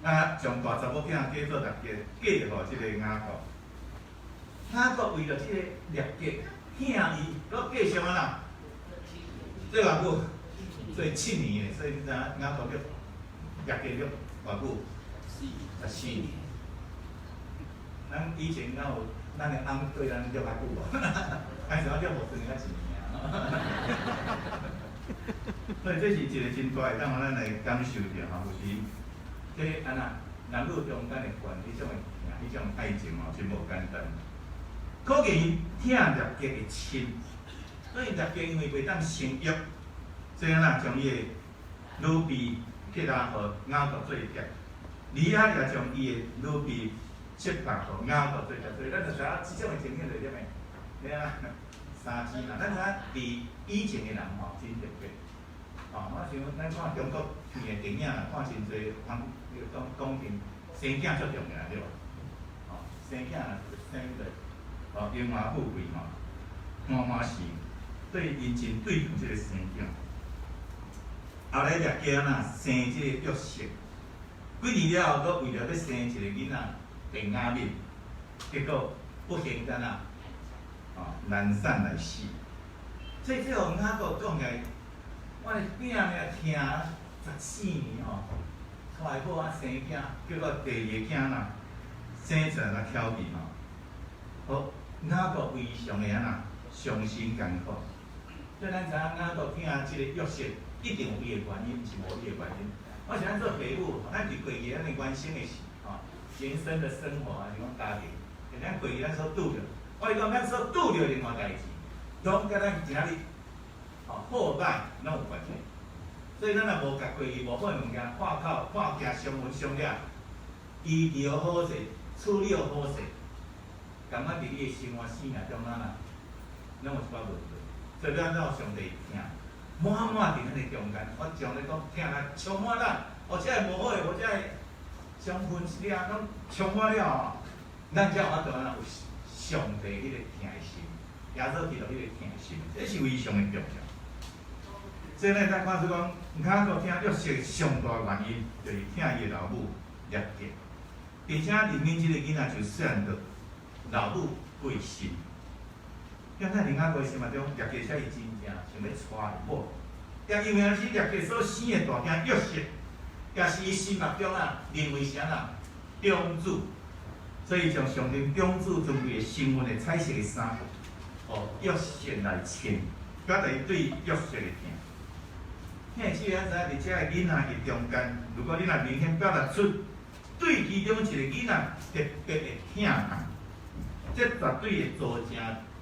啊，将大查某囝嫁做列结，嫁互即个雅各。雅各为了即个列结，疼伊，搁继续安啦？做偌久？做7年的，所以你知影雅各叫列结了偌久？4年。咱以前敢有咱的翁对咱约较久无？还是我约无算较1年啊？所以这是一个真大的，当互咱来感受着吼，有时这安那男女中间的关系，迄种的疼，迄种爱情吼，真无简单。可见伊疼列结的亲，所以列结因为袂当生育，所以咱将伊的女婢撇下互雅各做妾，利亚也将伊的女婢设法互雅各做妾，所以咱就知影即种的情形就点诶，你啊三支啦，咱知影伫以前的人吼真特别。哦，我想咱看中国片的电影啦，看真侪，讲生囝足重要对无？哦，生囝啦，生着哦荣华富贵吼，欢喜，所以因真对重即个生囝。后来列结呐生即个约瑟，几年了后，佫为了要生一个囡仔便雅悯，结果不幸在哪？哦，难产来死。所以这互雅各讲起来。我拼命疼14年吼，娶某啊生囝，结果第2个囝呐生出来才调皮吼，好雅各非常的安那伤心艰苦。所以咱知影雅各疼即个约瑟，一定有伊的原因，毋是无伊的原因。我是咱做父母，咱伫过去咱的原生的事吼，原生的生活啊，是讲家庭，咱过去咱所拄着，我是讲咱所拄着任何代志，拢甲咱今仔日。好歹拢有关系，所以咱若无甲过去无好的物件看口看行上文上了，医疗好势，处理好势，感觉伫你的生活生命中咱啊，拢有一寡问题。所以咱要上帝疼，满满伫咱的中间。我将你讲疼来充满咱，而且无好的，或者伤分了，拢充满了吼，咱才有法度安那有上帝迄个疼的心，耶稣基督迄个疼的心，这是非常的重要。所以呢，咱看出讲，雅各疼约瑟上大原因，就是疼伊的老母列结，并且里面即个囡仔就细汉着老母过身。因咱伫雅各心目中，列结才是真正想要娶某，也因为是列结所生的大囝约瑟，也是伊心目中啊认为是安那种子，所以将上帝种子尊贵的身份的彩色的衫，约瑟来穿，表达伊对约瑟的疼。听只要咱知，伫遮个囡仔的中间，如果你若明显表达出对其中一个囡仔特别的疼爱，这绝对会造成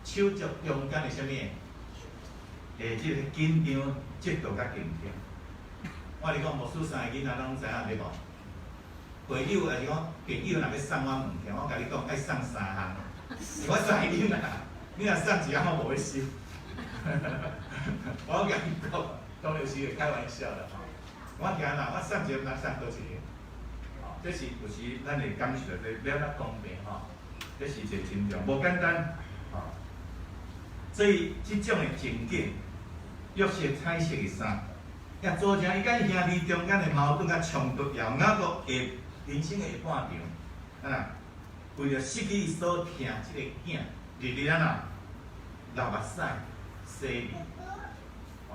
手足中间的什么？即个紧张、嫉妒甲竞争。我是讲，无数3个囡仔拢知影对无？朋友也是讲，朋友若要送我物件，我甲你讲爱送3项，我3个囡仔，你若送1项我无要收。我甲你讲。当然是开玩笑的吼，我听啦，我送一个，咱送倒一个，吼，这是有时咱会感受到了了公平吼，这是一个真重，无简单，吼，所以即种的情景，约瑟彩色的衫，也造成伊甲伊兄弟中间的矛盾甲冲突，也有哪个下人生的下半场，啊，为了失去伊所疼即个囝，日日流目屎、洗面，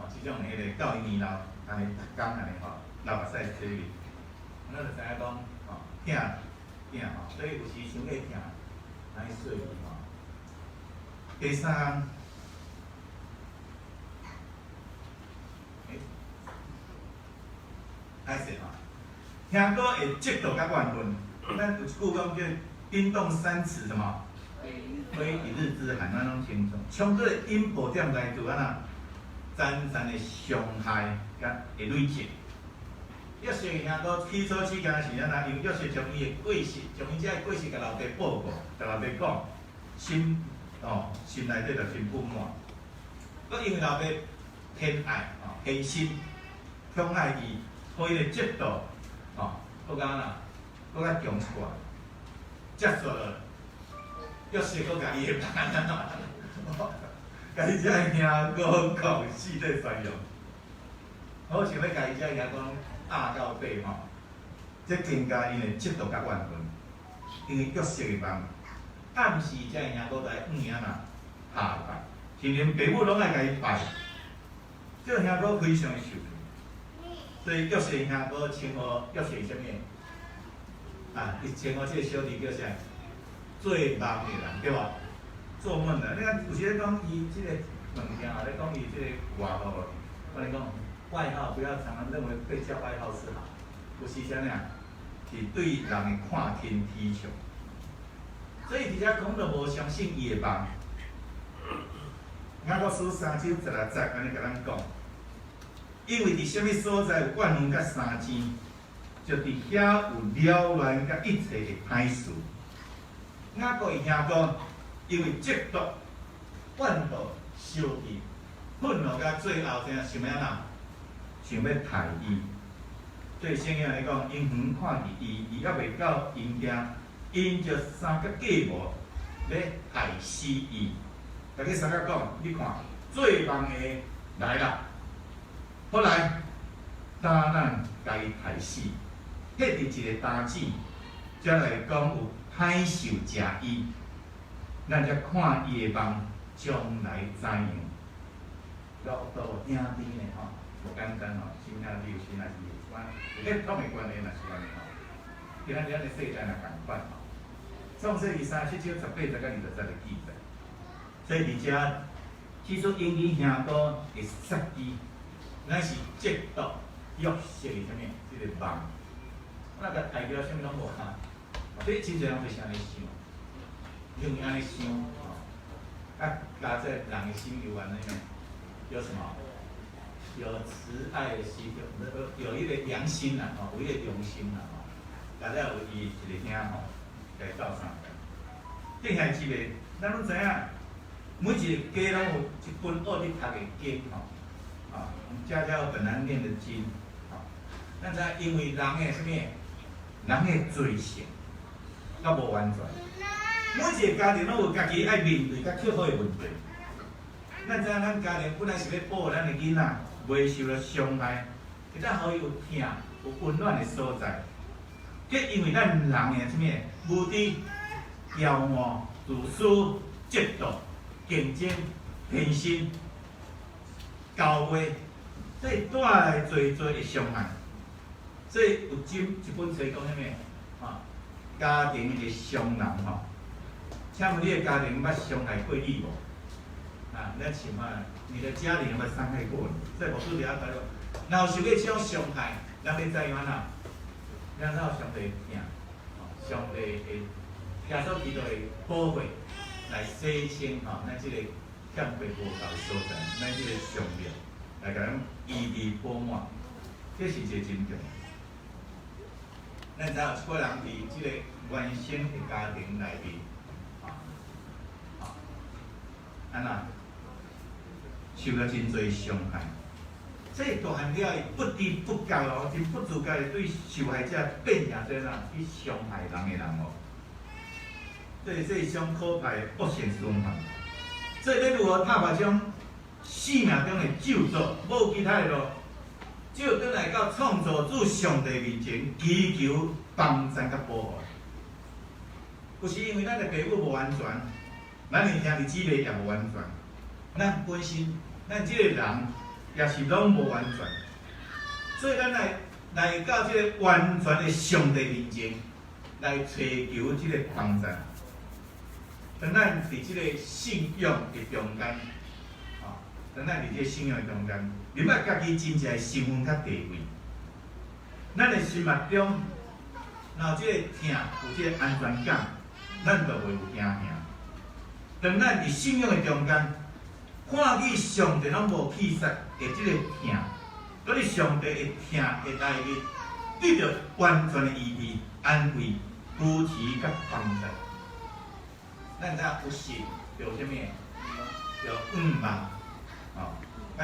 即种迄个到伊年老，安尼逐工安尼流目屎洗面，咱就知影讲，疼，所以有时想要疼，安尼洗面第三。歹势听歌会嫉妒甲怨恨，咱有一句讲叫“冰冻三尺什么，非一日之寒”，咱拢清楚。从这个因果点来做渐渐的伤害甲会累积。约瑟兄哥起初起件是因为约瑟将伊的过失，将伊遮的过失甲老爸报告，甲老爸讲，心内底就真不满。佮因为老爸偏爱偏心，宠爱伊。所以的嫉妒，搁较强出来，接受了，约瑟搁甲伊的班甲伊遮兄哥讲死在宣扬，我想要甲伊遮兄讲压到底这增加因的嫉妒甲怨恨，因为约瑟的梦暗示遮兄哥在下拜，甚至父母拢爱甲伊拜，这兄哥非常的受。所以约瑟兄哥称呼约瑟什么？伊称呼这个小弟叫啥？做梦的人，对吧？做梦的，你看有时咧讲伊这个物件咧讲伊这个外号，我跟你讲，外号不要常常认为被叫外号是好，有时啥呢？是对人的看天踢球。所以伫遮讲都无相信伊的梦。雅各书3章16节安尼甲咱讲。因为伫什么所在有怨恨甲相争，就伫遐有扰乱甲一切的歹事。雅各伊兄哥因为嫉妒、怨妒、生气、愤怒甲最后怎样想要杀伊。所以圣经来讲，因远看伫伊，伊还未到因遐，因就三个计谋要害死伊。大家三个讲，你看，最梦的来啦。后来，大难甲伊害死，迄伫一个担子，才来讲有歹受食伊，咱才看伊的梦将来知影。到兄弟呢无简单亲兄弟有时也是有关，迄统的关系也是关系今仔日咱的世代也共款创世记37章18节到20节的记载，所以伫遮起初因伊兄哥会杀伊。咱是嫉妒、约瑟的啥物？即个梦，我那个代表啥物拢无所以真侪人就是安尼想，因为安尼想加这人的心有安尼有什么？有慈爱的心，有一个良心有一个良心大家有伊一个兄来斗相共。定下一个，咱拢知影，每一个家拢有一本学你读的经家家有本难念的经，咱知因为人的什么？人的罪性，较无完全。每一个家庭拢有家己爱面对甲克服的问题。咱知影咱家庭本来是要保护咱的囡仔，袂受到伤害，会当互伊有疼、有温暖的所在。这因为咱人的什么？无知、骄傲、自私、嫉妒、竞争、偏心、交坏。所以带来最的伤害，所以有一本书讲啥物？家庭的伤人请问你的家庭捌伤害过你无？咱请问你的家庭有没有伤害过你？所以无拄着啊，若有受过这种伤害，咱要知影咱有上帝疼，上帝会耶稣基督的保护来洗清咱即个欠缺无够的所在，咱即个伤病。来甲咱医治饱满，这是一个真重要。咱知有一个人伫即个原生的家庭内面，受到真侪伤害。这大汉了，伊不知不觉真不自觉的对受害者变成做哪去伤害人的人所以这种可怕的恶性循环。所以要如何拍破这种生命中的咒诅，无其他的路，只有转来到创造主上帝面前，祈求帮助甲保护。不是因为咱的爸母无安全，咱的兄弟姊妹也无安全，咱本身咱这个人也是拢无安全，所以咱来到这个完全的上帝面前，来找求这个帮助。当咱伫这个信仰的中间，当咱伫这个信仰的中间，你要家己真正的身份甲地位，咱的心目中，若有这个疼，有这个安全感，咱就袂有惊吓。当咱伫信仰的中间，看见上帝拢无气煞的这个疼，所以上帝的疼的内面，得到完全的医治、安慰、扶持甲帮助。咱只有信，着啥物？着望，啊，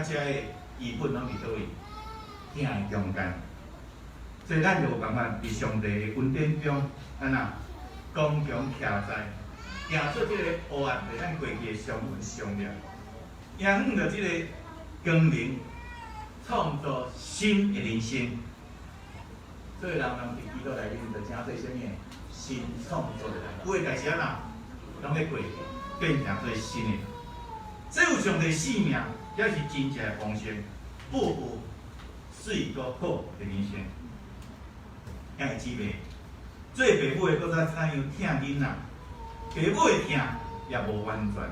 且个医本拢伫倒位？疼的中间，所以咱就有办法伫上帝的恩典中，安那刚强徛在，行出这个黑暗，是咱过去的上文上了，也向着这个光明，创造新的人生。所以人伫基督内面，就成做啥物？新创造的人，过代志啊，拢要过去，变成做新的。只有上帝生命，才是真正的丰盛、富有、水个好的人生。兄弟姊妹，做爸母的，搁再怎样疼囡仔？爸母的疼也无完全。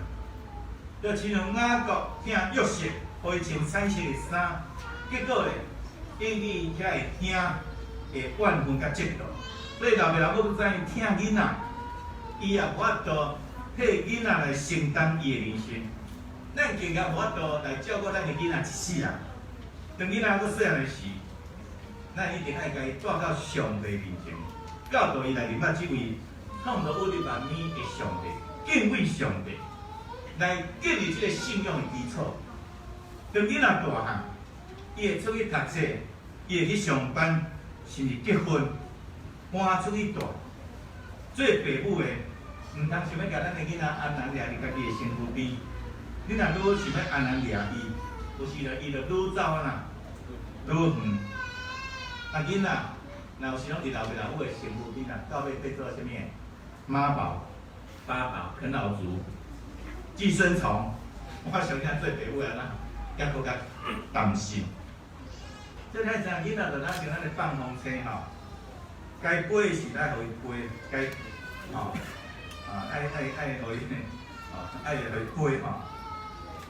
就亲像雅各疼约瑟，互伊穿彩色的衫，结果咧，引起遐个兄的怨愤甲嫉妒。所以老爸老母知影疼囡仔，伊也无法度替囡仔来承担伊的人生。咱更加无法度来照顾咱的囡仔一世人。当囡仔搁细汉的时，咱一定爱甲伊带到上帝面前，教导伊来明白这位创造宇宙万物的上帝，敬畏上帝，来建立这个信仰的基础。当囡仔大汉，伊会出去读册，伊会去上班，甚至结婚，搬出去住。做爸母的，毋通想要甲咱的囡仔安然掠伫家己的身躯边。你若愈想要安然掠伊，有时伊就愈走啊愈远。啊囡仔，若有时拢伫老爸老母的身躯边啊，到尾变做啥物？妈宝、爸宝、啃老族、寄生虫。我相信做爸母的呐，也搁较担心。所以咱知影囡仔就咱像咱的放风车吼，该飞的时爱互伊飞，该爱互伊爱互伊飞吼。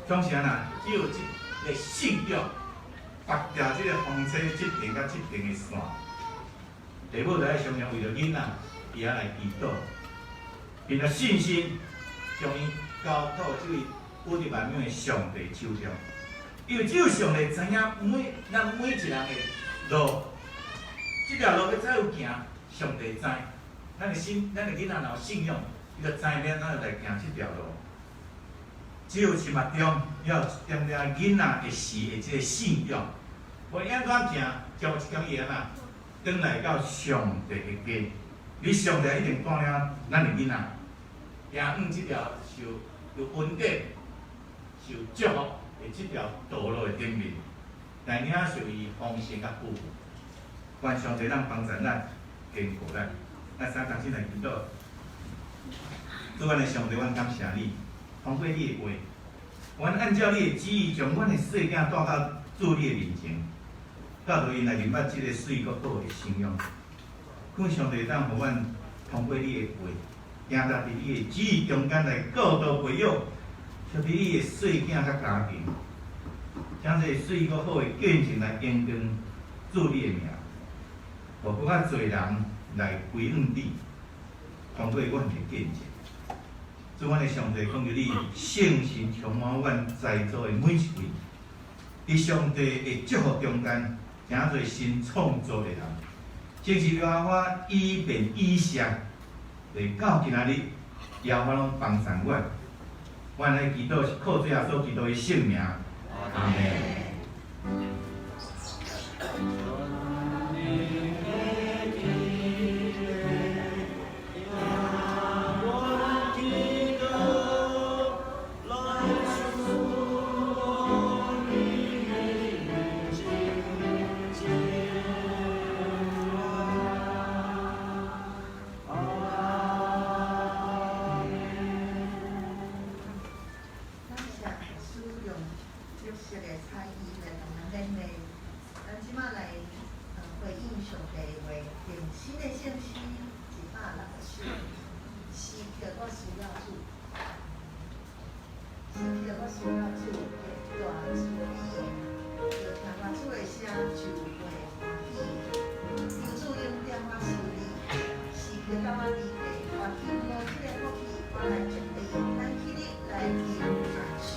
总是安那，只有这个信仰，拔掉这个风车这边甲这边的线。父母就爱常常为着囡仔，伊也来祈祷，凭着信心，将伊交到这位宇宙万物的上帝手中。因为只有上帝知影咱每一人的路，这条路要怎样行，上帝知。咱的囡仔若有信仰，伊就知影咱就来行这条路。只有心目中要点点囡仔的事的这个信仰，无安怎行，将有一天伊安那转来到上帝的家，你上帝一定带领咱的囡仔，行这条受恩典、受祝福的这条道路的顶面，来领受伊丰盛甲富有。愿上帝咱帮助咱，坚固咱。咱三同心来祈祷，主阮的上帝，阮感谢你。通过你的话，阮按照你的旨意，将阮的细囝带到主你的面前，教导因来明白这个水个好的信仰。愿上帝当互阮通过你的话，行到伫你的旨意中间来教导培养，特别你的细囝甲家庭，将这个水个好的见证来见证主你的名，互更较侪人来归向你，通过阮的见证。主，阮的上帝，讲着你圣神充满阮在座的每一位，伫上帝的祝福中间，诚侪新创造的人，正是耶和华以便以下，来到今仔日，耶和华拢帮助阮。阮来祈祷是靠主耶稣基督的圣名，阿门。来。来准备，咱起立来敬感受。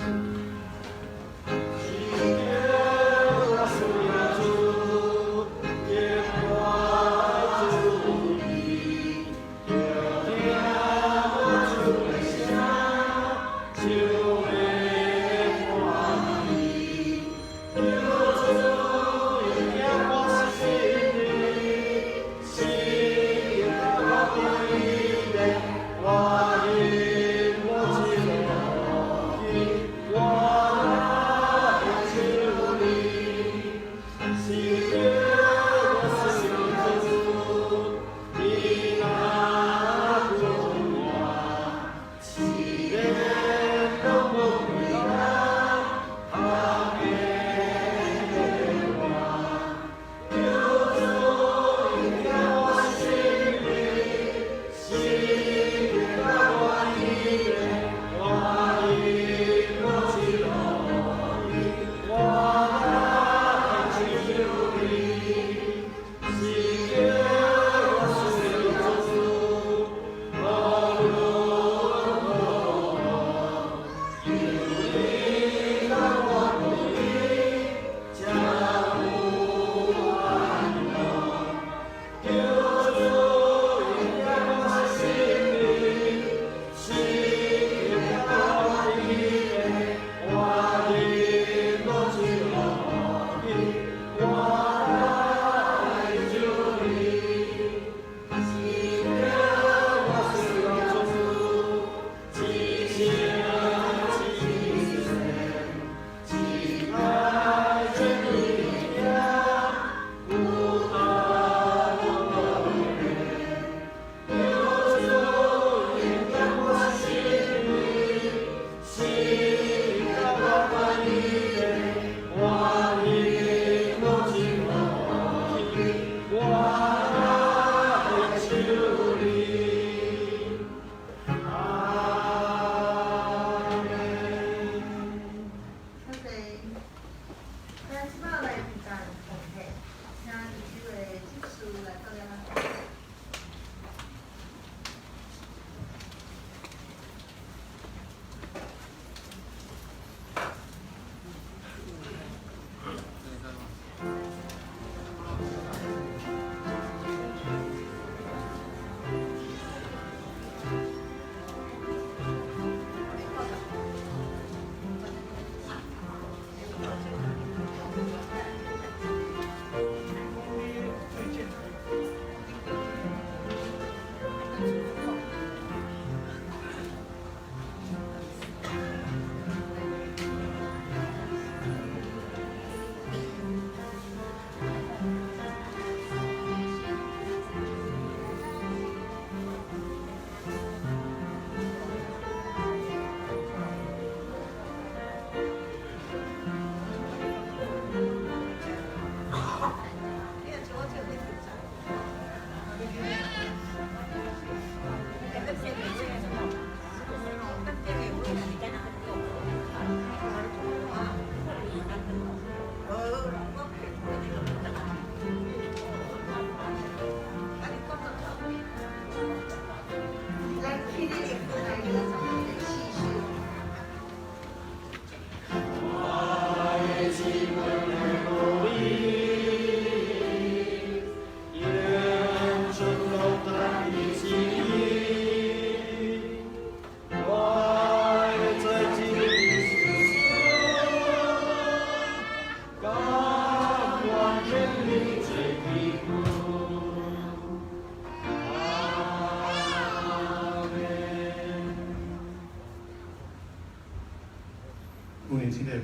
阮的天父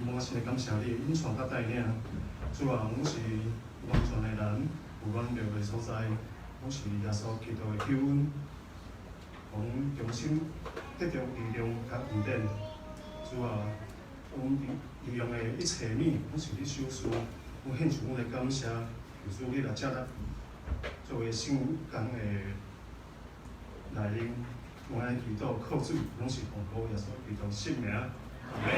爸，满心的感谢你，引传甲带领。主啊，阮是完全的人，有阮落的所在，阮是耶稣基督的救恩，互阮重新得到力量甲恩典。主啊，阮利用的一切物，阮是你手事，阮献出阮的感谢，求主你来接纳，作为圣工的内容，阮的祈祷靠主，拢是奉靠耶稣基督圣名。阿门。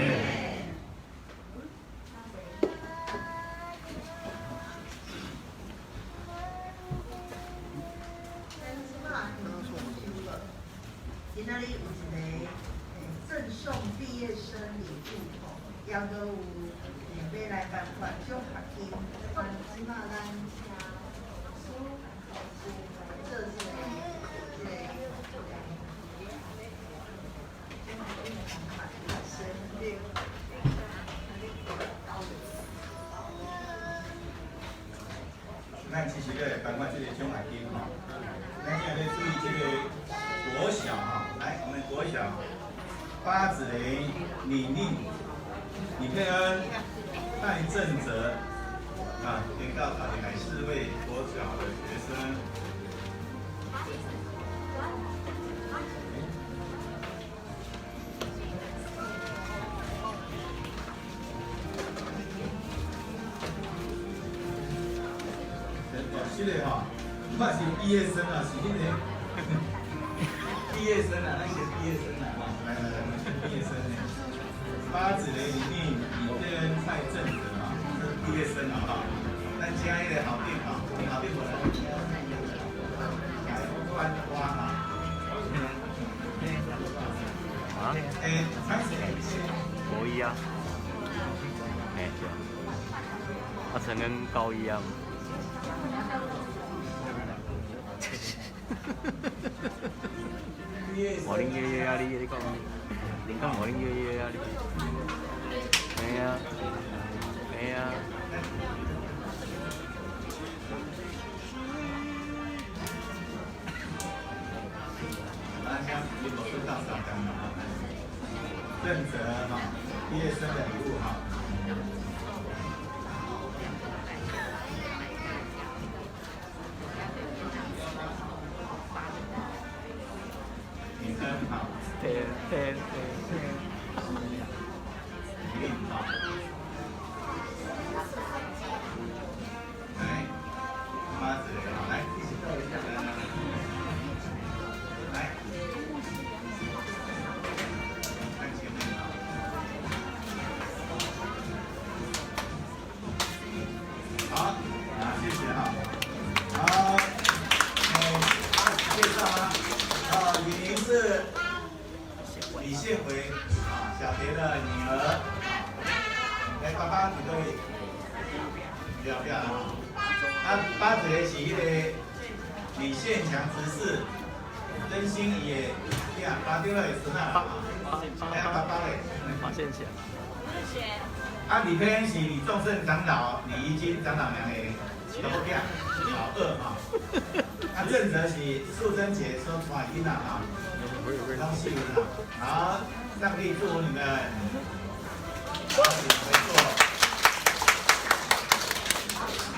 今仔日有一个赠送毕业生礼物吼，也阁有要来颁发奖学金，即马咱这是咱其实咧颁发这个奖学金吼，咱现在要注意这个国小哈，来我们国小八子雷、李宁、李佩恩、戴正哲啊，宣告考进来4位国小的学生。这个哈，那是毕业生啊，是那个毕业生啊，那些毕业生啊，哈，来，毕业生呢，八子雷里面李佩恩、蔡正哲啊，这是毕业生啊，哈，咱加一个好店啊，你好店过来，来班花啊，啊？开始国一啊？对。啊，陈跟高一啊。我恁爷爷啊，你讲，恁讲我恁爷爷啊，你。嘿啊，嘿啊。正则哈，毕业生的礼物哈。女生好，对。好，来，八子雷，来，一起逗一下，来，看前面啊，好，谢谢啊，好，介绍啊，李宁是李宪维啊，小蝶的女儿。来，爸爸伫倒位？了了啊！八子雷是迄个李宪强执事，真心伊的囝，爸对了是哪？哎呀，爸爸嘞？发现钱。谢谢。啊，李佩恩是李仲盛长老、李怡金长老娘的老囝，老二哈。啊，正则是素贞姐所传囡仔哈，拢四文啦。好，上帝祝福你们。回座。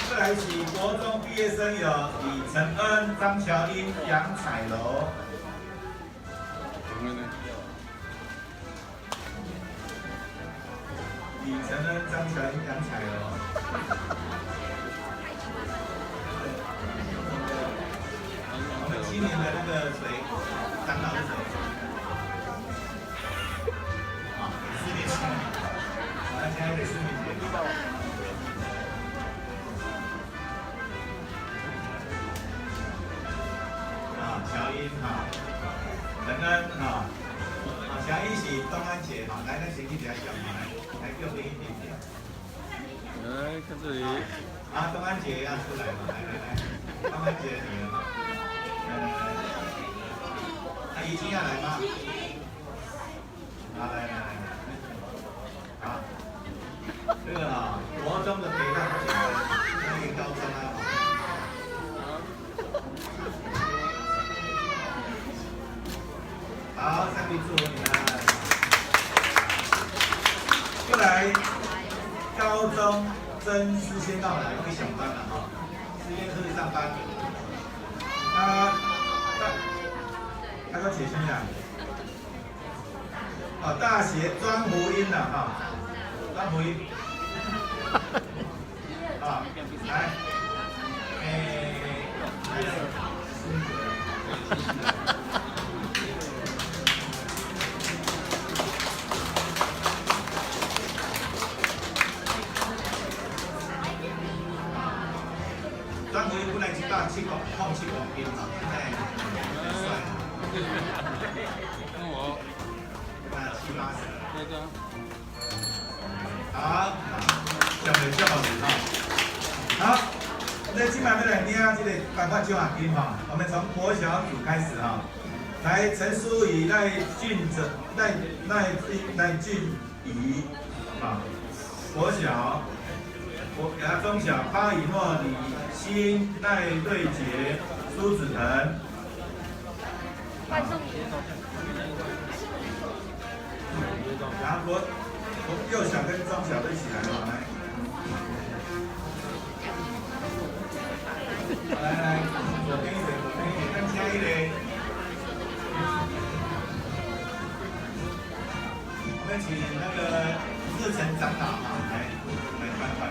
再来起国中毕业生有李承恩、张乔英、杨彩柔。李承恩、张乔英、杨彩柔。我们今年的那个谁，长老是谁？啊，4年前，那现在得4年前。乔英哈，承恩哈，乔英是东安姐哈，来，咱先去比较小嘛，来右边一点点。来看这里。啊，东安姐要出来嘛，来，东安姐的女儿，来，那怡晶要来吗？好，来，好，这个哈，国中的陪伴不简单，那个高中啊。好，上帝祝福你们。过来，高中真思先到来，会上班了哈。思先出去上班。他个解释呀。哦，大学庄福音了哈，庄福音。啊，来，张国英本来170公斤嘛，现在很帅。那我7、8十。那个好，上面叫好哈。好，那今晚要来念这个办法就行哈。我们从国小组开始哈。来，陈淑仪、赖俊仪啊，国小。中小巴以诺、李欣、赖瑞杰、苏子腾。然后幼小跟中小都一起来了，来，左边一点，更加一点。我们请那个日程长老啊，来颁发的。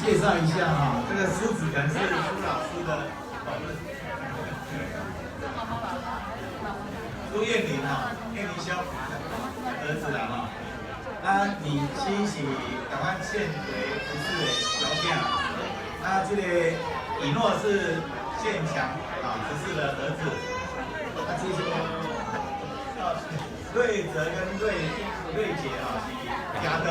介绍一下哈，这个苏子腾是苏老师的苏燕玲哈，燕玲萧儿子啦哈。李欣是台湾县为不是小囝，这个以诺是县强不是的儿子。这些瑞泽跟瑞杰是亚德。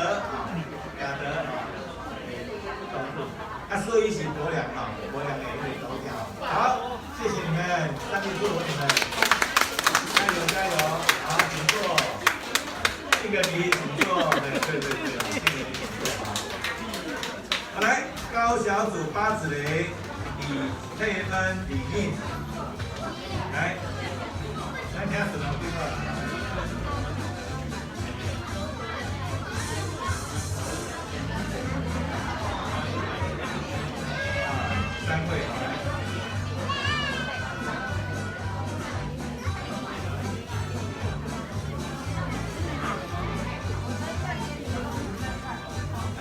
所以是国良国良也会投票。好，谢谢你们，上面祝福你们，加油！好，请坐。敬个礼，请坐。对，敬个礼，请坐。好，来，高小组八子雷、李佩恩、李宁，来听什么对话？三会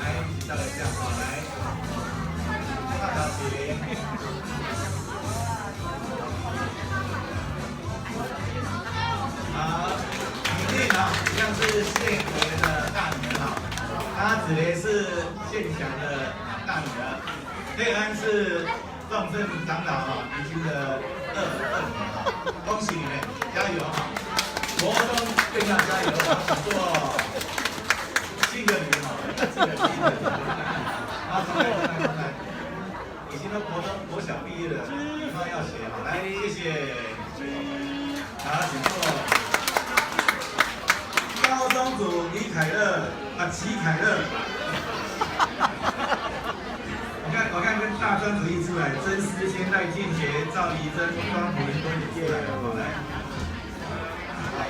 来，一起照一下来，大小姐。好，李丽一样是县委的大女儿她子雷是县强的大女儿。佩安是重镇长老李欣的二女，恭喜你们，加油国中更要加油，做敬个礼敬个礼。已经都国小毕业了，以后要学来，谢谢。好，请坐。高中组李凯乐齐凯乐。我看跟大专主义出来，曾思谦、赖俊杰、赵怡珍、庄普林都也出来了，来，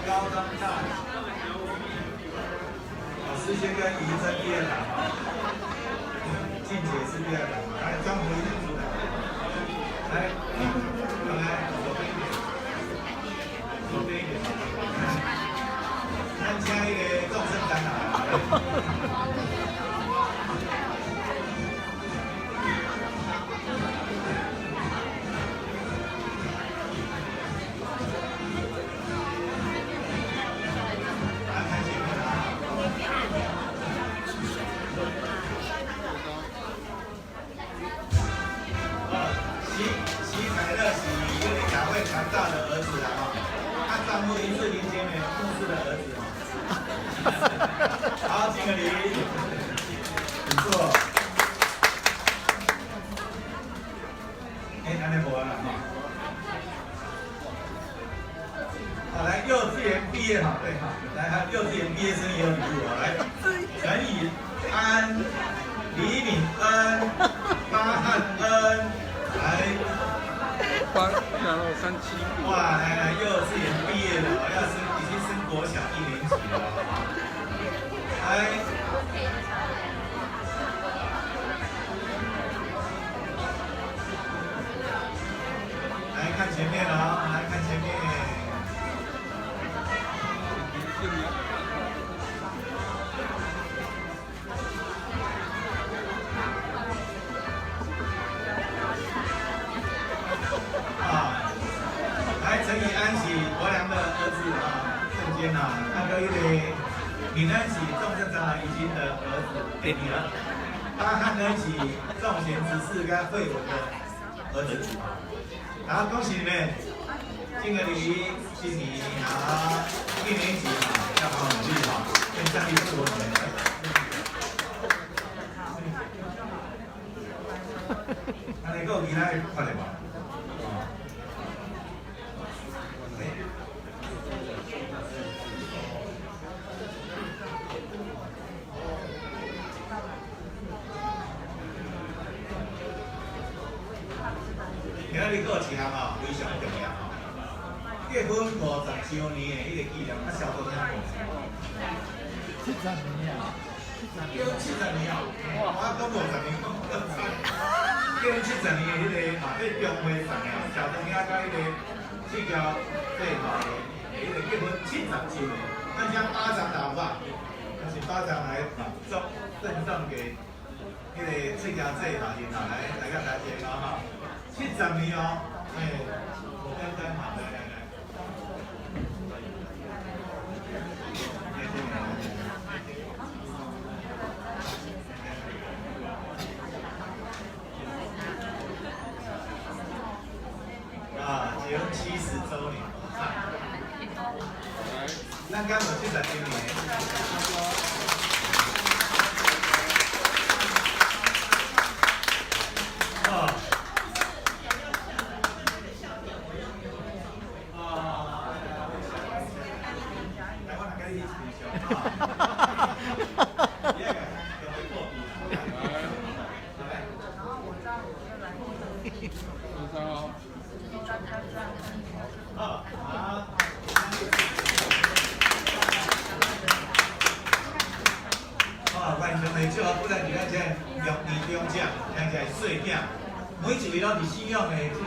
高中大，思谦跟怡珍第二档，俊杰是第二档，来，庄普林出来，来，左边一点，参加一个众生长老。传道的儿子他丈夫林志玲姐妹牧师的儿子好，敬个礼，请坐。还没播完了好，来幼稚园毕业对来幼稚园毕业生也有礼物来，陈以安、李敏恩、巴汉恩，来。然后37。哇，来，幼稚园毕业了，已经升国小1年级了。来，一个闽南籍重症障碍医生的儿子弟弟了，他和呢是重型直视跟肺文的儿子。好，恭喜你们，今个离今年1年级嘛，要好好努力哈，跟上帝祝福你们。那你有其他发言吗？今仔日还有一项非常重要结婚50周年的迄个纪念，小周听过？70年啊！结婚70年哦！我讲50年，结婚70年的迄个对中华上了，小周听甲迄个去交对的迄个结婚70周年，咱将巴掌打发，就是巴掌来赠送给迄个去交这来大家来见哈。70年哦，我刚刚好，来。结婚70周年，咱刚好70周年。完成的祝福，不但是咱这育儿中者，而且是细囝，每一位拢是信仰的这个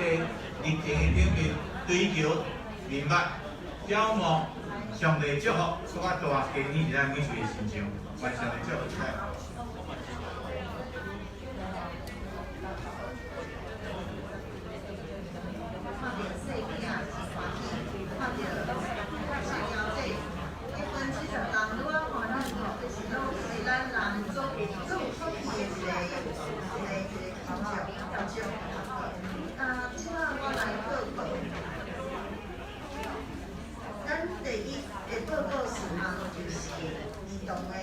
日程的顶面追求明白，仰望上帝祝福，搁较大建议在咱每一位身上，完成的祝福起来。咱第一会报告事项就是儿童的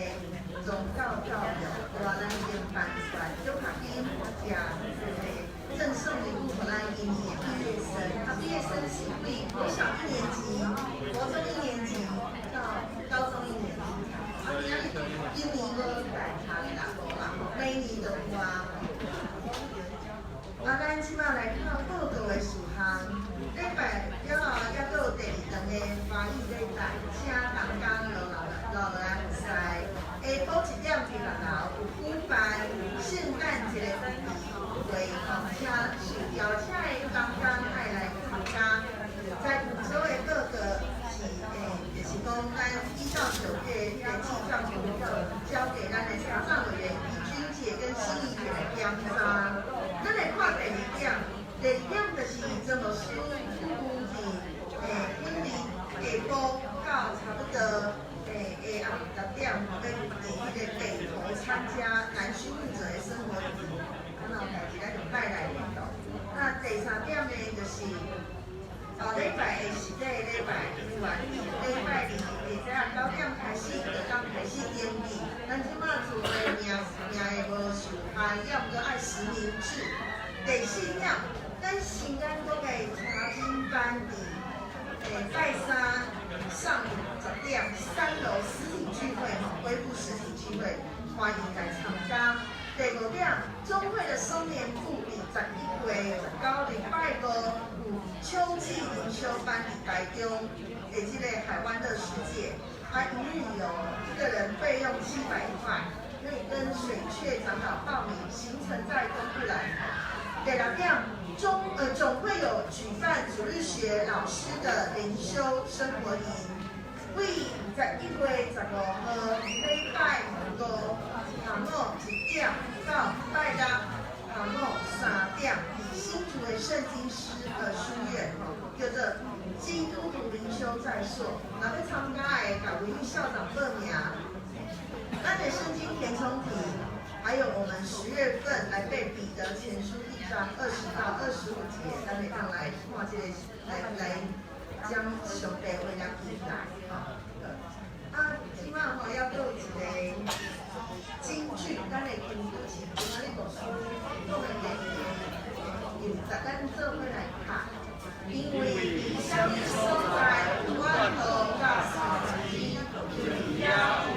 宗教教育，话咱已经办出来，中学因也赠送礼物给咱今年的毕业生，毕业生是国小1年级、国中1年级到高中1年级，今年无大差啦，无啦，每年都有啊。咱即摆来看报告的事项，礼拜了后，还佫有第2堂的华语礼拜，请大家落来有使。下晡1点伫6楼有举办圣诞节的会况，请受邀请的刚刚爱来参加。在福州的各个就是讲咱依照9月的记账工作，交给咱的查账委员李君姐跟心怡姐来检查。咱来看第2点，第2点就是这么书预计本日下晡到差不多下暗10点，要伫迄个北投参加南区牧者的生活节，咱有代志咱就带来运动。那第3点呢，就是礼拜的实体礼拜完，礼拜2下午9点开始，就刚开始登记。咱即马厝的名会无受限，要毋过爱实名制。第4点，咱新安国的查经班伫拜三上午10点3楼实体聚会恢复实体聚会，欢迎来参加。第5点，中会的松年副理11月19礼拜5有秋季灵修班伫台中的这个海湾乐世界，一日游1个人费用700块，可以跟水雀长老报名，行程在公布栏。第6点，总会有举办主日学老师的灵修生活营，为11月15号礼拜5下午1点到礼拜6下午3点，以新竹的圣经诗书院叫做建基督徒灵修在所，若要参加的，甲文艺校长报名。咱的圣经填充题，还有我们10月份来背彼得前书1章20到25节，咱会当来看这个，来将上帝话了记起来。即摆吼要有一个金句，咱的金句是今仔日读书讲的原因，咱做伙来看。因为伊啥物所在，源头甲时机，也有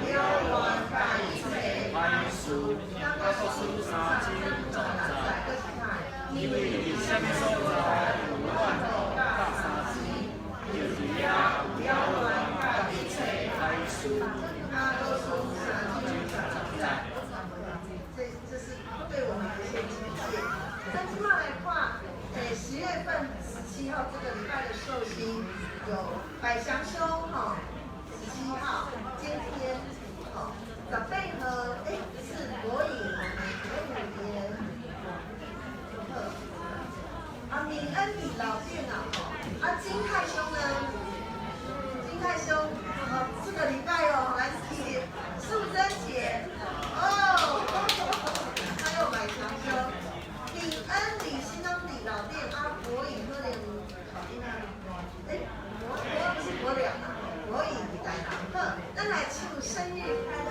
原甲一切万事，咱个事上真重在个是看。因为伊啥物所在，源头甲时机，也有原甲一切万事，那都是上真重在。这是对我们的一些警戒。那今晚来看，10月份17号这个礼拜的寿星有百祥兄哈，17号，今天长辈和是国颖，5年，敏恩李老店金泰兄呢？金泰兄，这个礼拜来提素贞节还有百祥兄。李恩、李新东、李老店、国颖、科联、不是国良啊，国颖在哪？咱来祝生日快乐！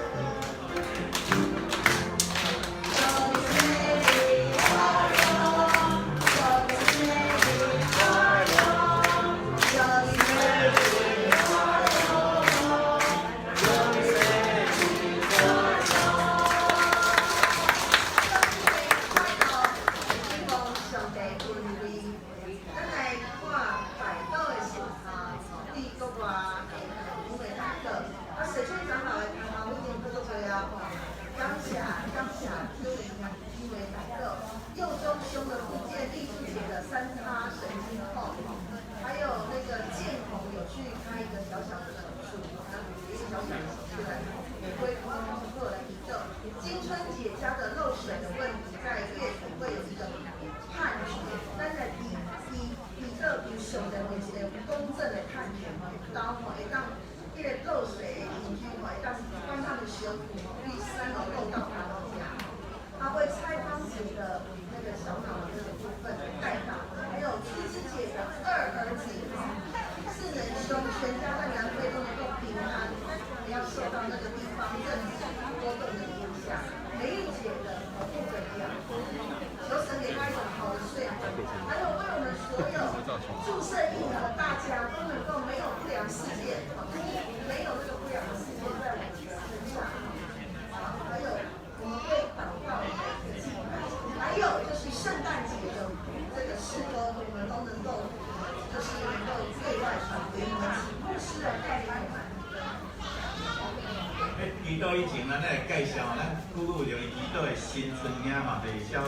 金春姐家的漏水的问题，在月底会有一个判决，但是比这比上的一个公正的判决当会当这个漏水的邻居会当帮他们修补，第3楼漏到他们家，他会拆钢琴的那个小脑的那个部分带到，还有妻子姐的2儿子4人兄，全家在南非都能够平安，不要受到那个地方政治波动的影响。梅丽姐的不怎么样，求神给她一种好的睡眠，还有为我们所有注射疫苗的大家都能够没有不良事件，没有那个不良的事件在我们身上。还有我们会祷告的还有就是圣诞节的这个事工，我们都能够就是能够对外传给我们牧师来带领我们。祈祷以前，咱来介绍咱久久有祈祷的新春影嘛，就是小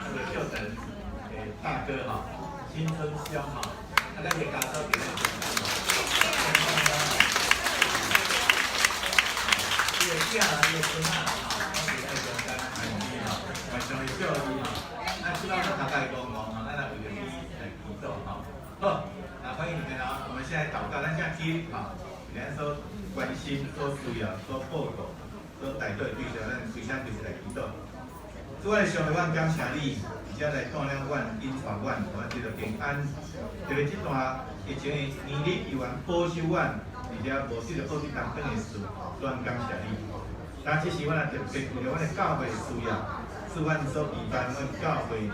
那个叫成大哥新春香咱个家属给咱这个囝人的孙我是爱中间孩子晚上的教育即摆咱大家讲咱来为着你来祈祷好，欢迎你们我们现在祷告，咱现在听咱所关心、所需要、所报告、所带队对象，咱随时就是来祈祷。主啊，上帝，阮感谢你，而且来带领阮、引传阮，阮这个平安。特别这段疫情的年日，有缘保守阮，而且无失着好去当等的事，阮感谢你。但这是阮特别为着阮的教会需要，是阮所举办阮教会，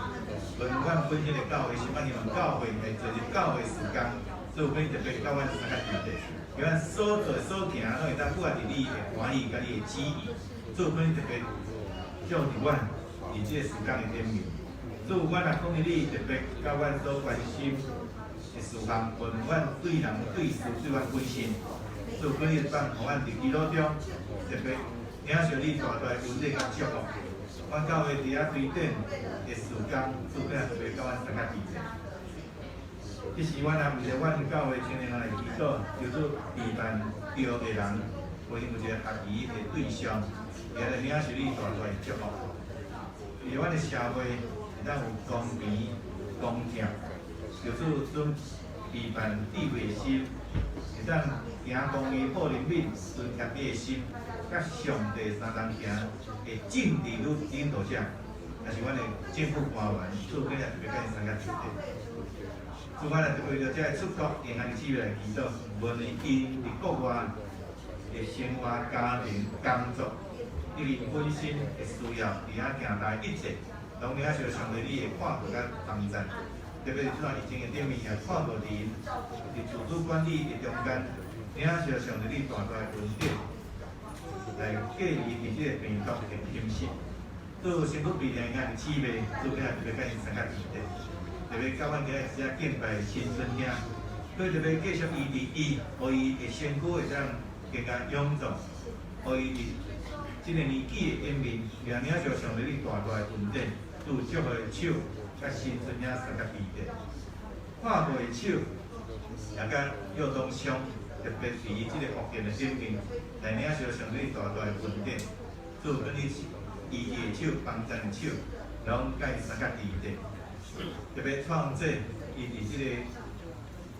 论阮本身的教会是阮用教会来做教会时间，所以阮特别教阮参加聚会。因为所做所行，拢会当符合伫你的欢喜、甲你的旨意，做阮特别祝福阮伫即个时间的顶面。所以阮也讲你特别甲阮所关心的事项，无论阮对人、对事、对阮本身，所以阮一般互阮伫基督中特别领受你大大恩典甲祝福。阮教会伫遐推展的时间，所以特别甲阮参加聚会。这时，阮也为着阮教会青年人来祈祷，就是举办着的人，有一个合宜的对象，也来领受你大大的祝福。为着阮的社会，会当有公平、公正，就是准备办智慧心，会当行公义、好人品、纯洁你的心，甲上帝三人行的政治领导者，也是阮的政府官员，做伙也特别甲因参加主题。主管也特别为了这个出国银行的企业来祈祷，无论因伫国外的生活、家庭、工作，以及本身的需要，伫遐行台一切，拢领受上帝你的看顾甲帮助。特别是这段疫情的顶面，也看到伫自主管理的中间，领受上帝你大大的恩典，来建立伫这个病毒的形势。做身躯鼻梁影的企业，主管也特别甲因参加主题。特别教阮今日只敬拜新孙兄，所以特别继续医治伊，互伊的身躯会当更加臃肿，互伊伫这个年纪的因面，也领受上帝你大大的恩典，拄祝福的手，甲新孙兄参加医治，看过的手，也甲药东乡，特别伫伊这个福建的顶面，来领受上帝大大的恩典，做跟你医治的手、帮助的手，拢甲伊参加医治。特别创造伊伫即个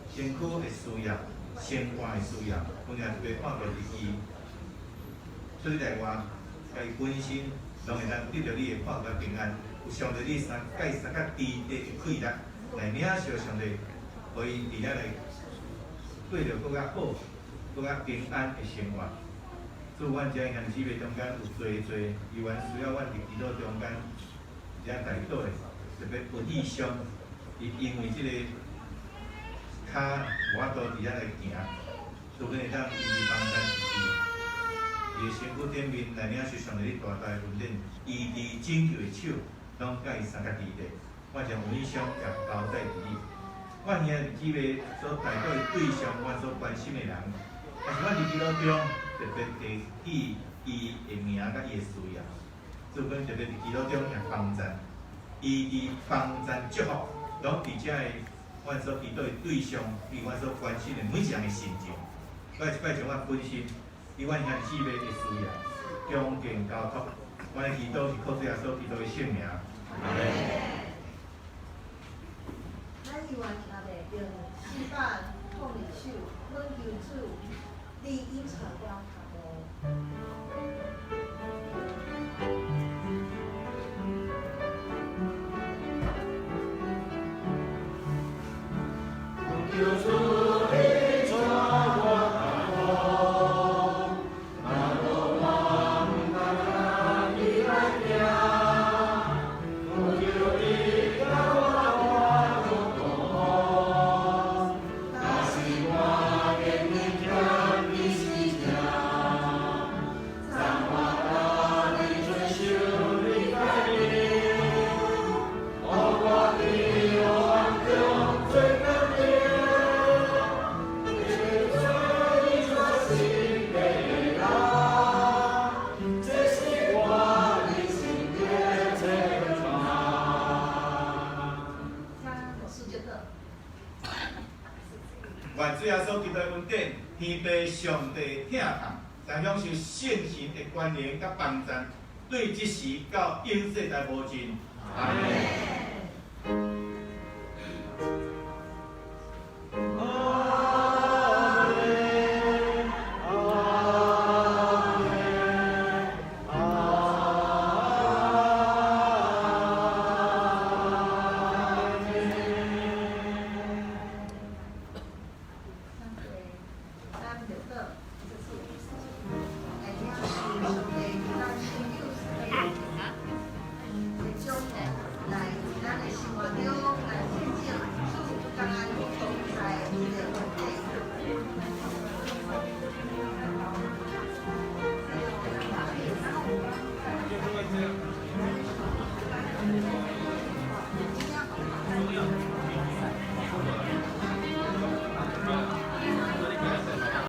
身躯的需要、生活的需要，阮也特别看到伫伊出来外，甲伊本身拢会当得到你的看顾平安，有上帝你甲伊三甲智慧的气力，来领受上帝，互伊伫遐来过着更较好、更较平安的生活。所以阮遮银行企业中间有侪议员需要阮伫祈祷中间遮带倒的。特别有意向，伊因为即个脚无法度伫遐来行，除非会当医治帮助伊，伊身躯顶面来领受上帝你大大的恩典，医治拯救的手，拢甲伊三甲治治。我将有意向也交代伫伊。我兄弟姊妹所带到的对象，我所关心的人，但是我伫基督中特别提起伊的名甲伊的需要，所以阮特别伫基督中也帮助。伊伫帮助祝福，拢伫遮个阮所祈祷的对象，与阮所关心的每一项的心情，我即摆将我本身，与阮兄弟姊妹的需要，恭敬交托。我的祈祷是靠主耶稣基督的圣名。咱议员下面用示范控理手，阮求主，你应传我头愿主耶稣基督的恩典，天父上帝疼痛，常享受圣神的关联甲帮助，对即时到永世代无尽。阿门。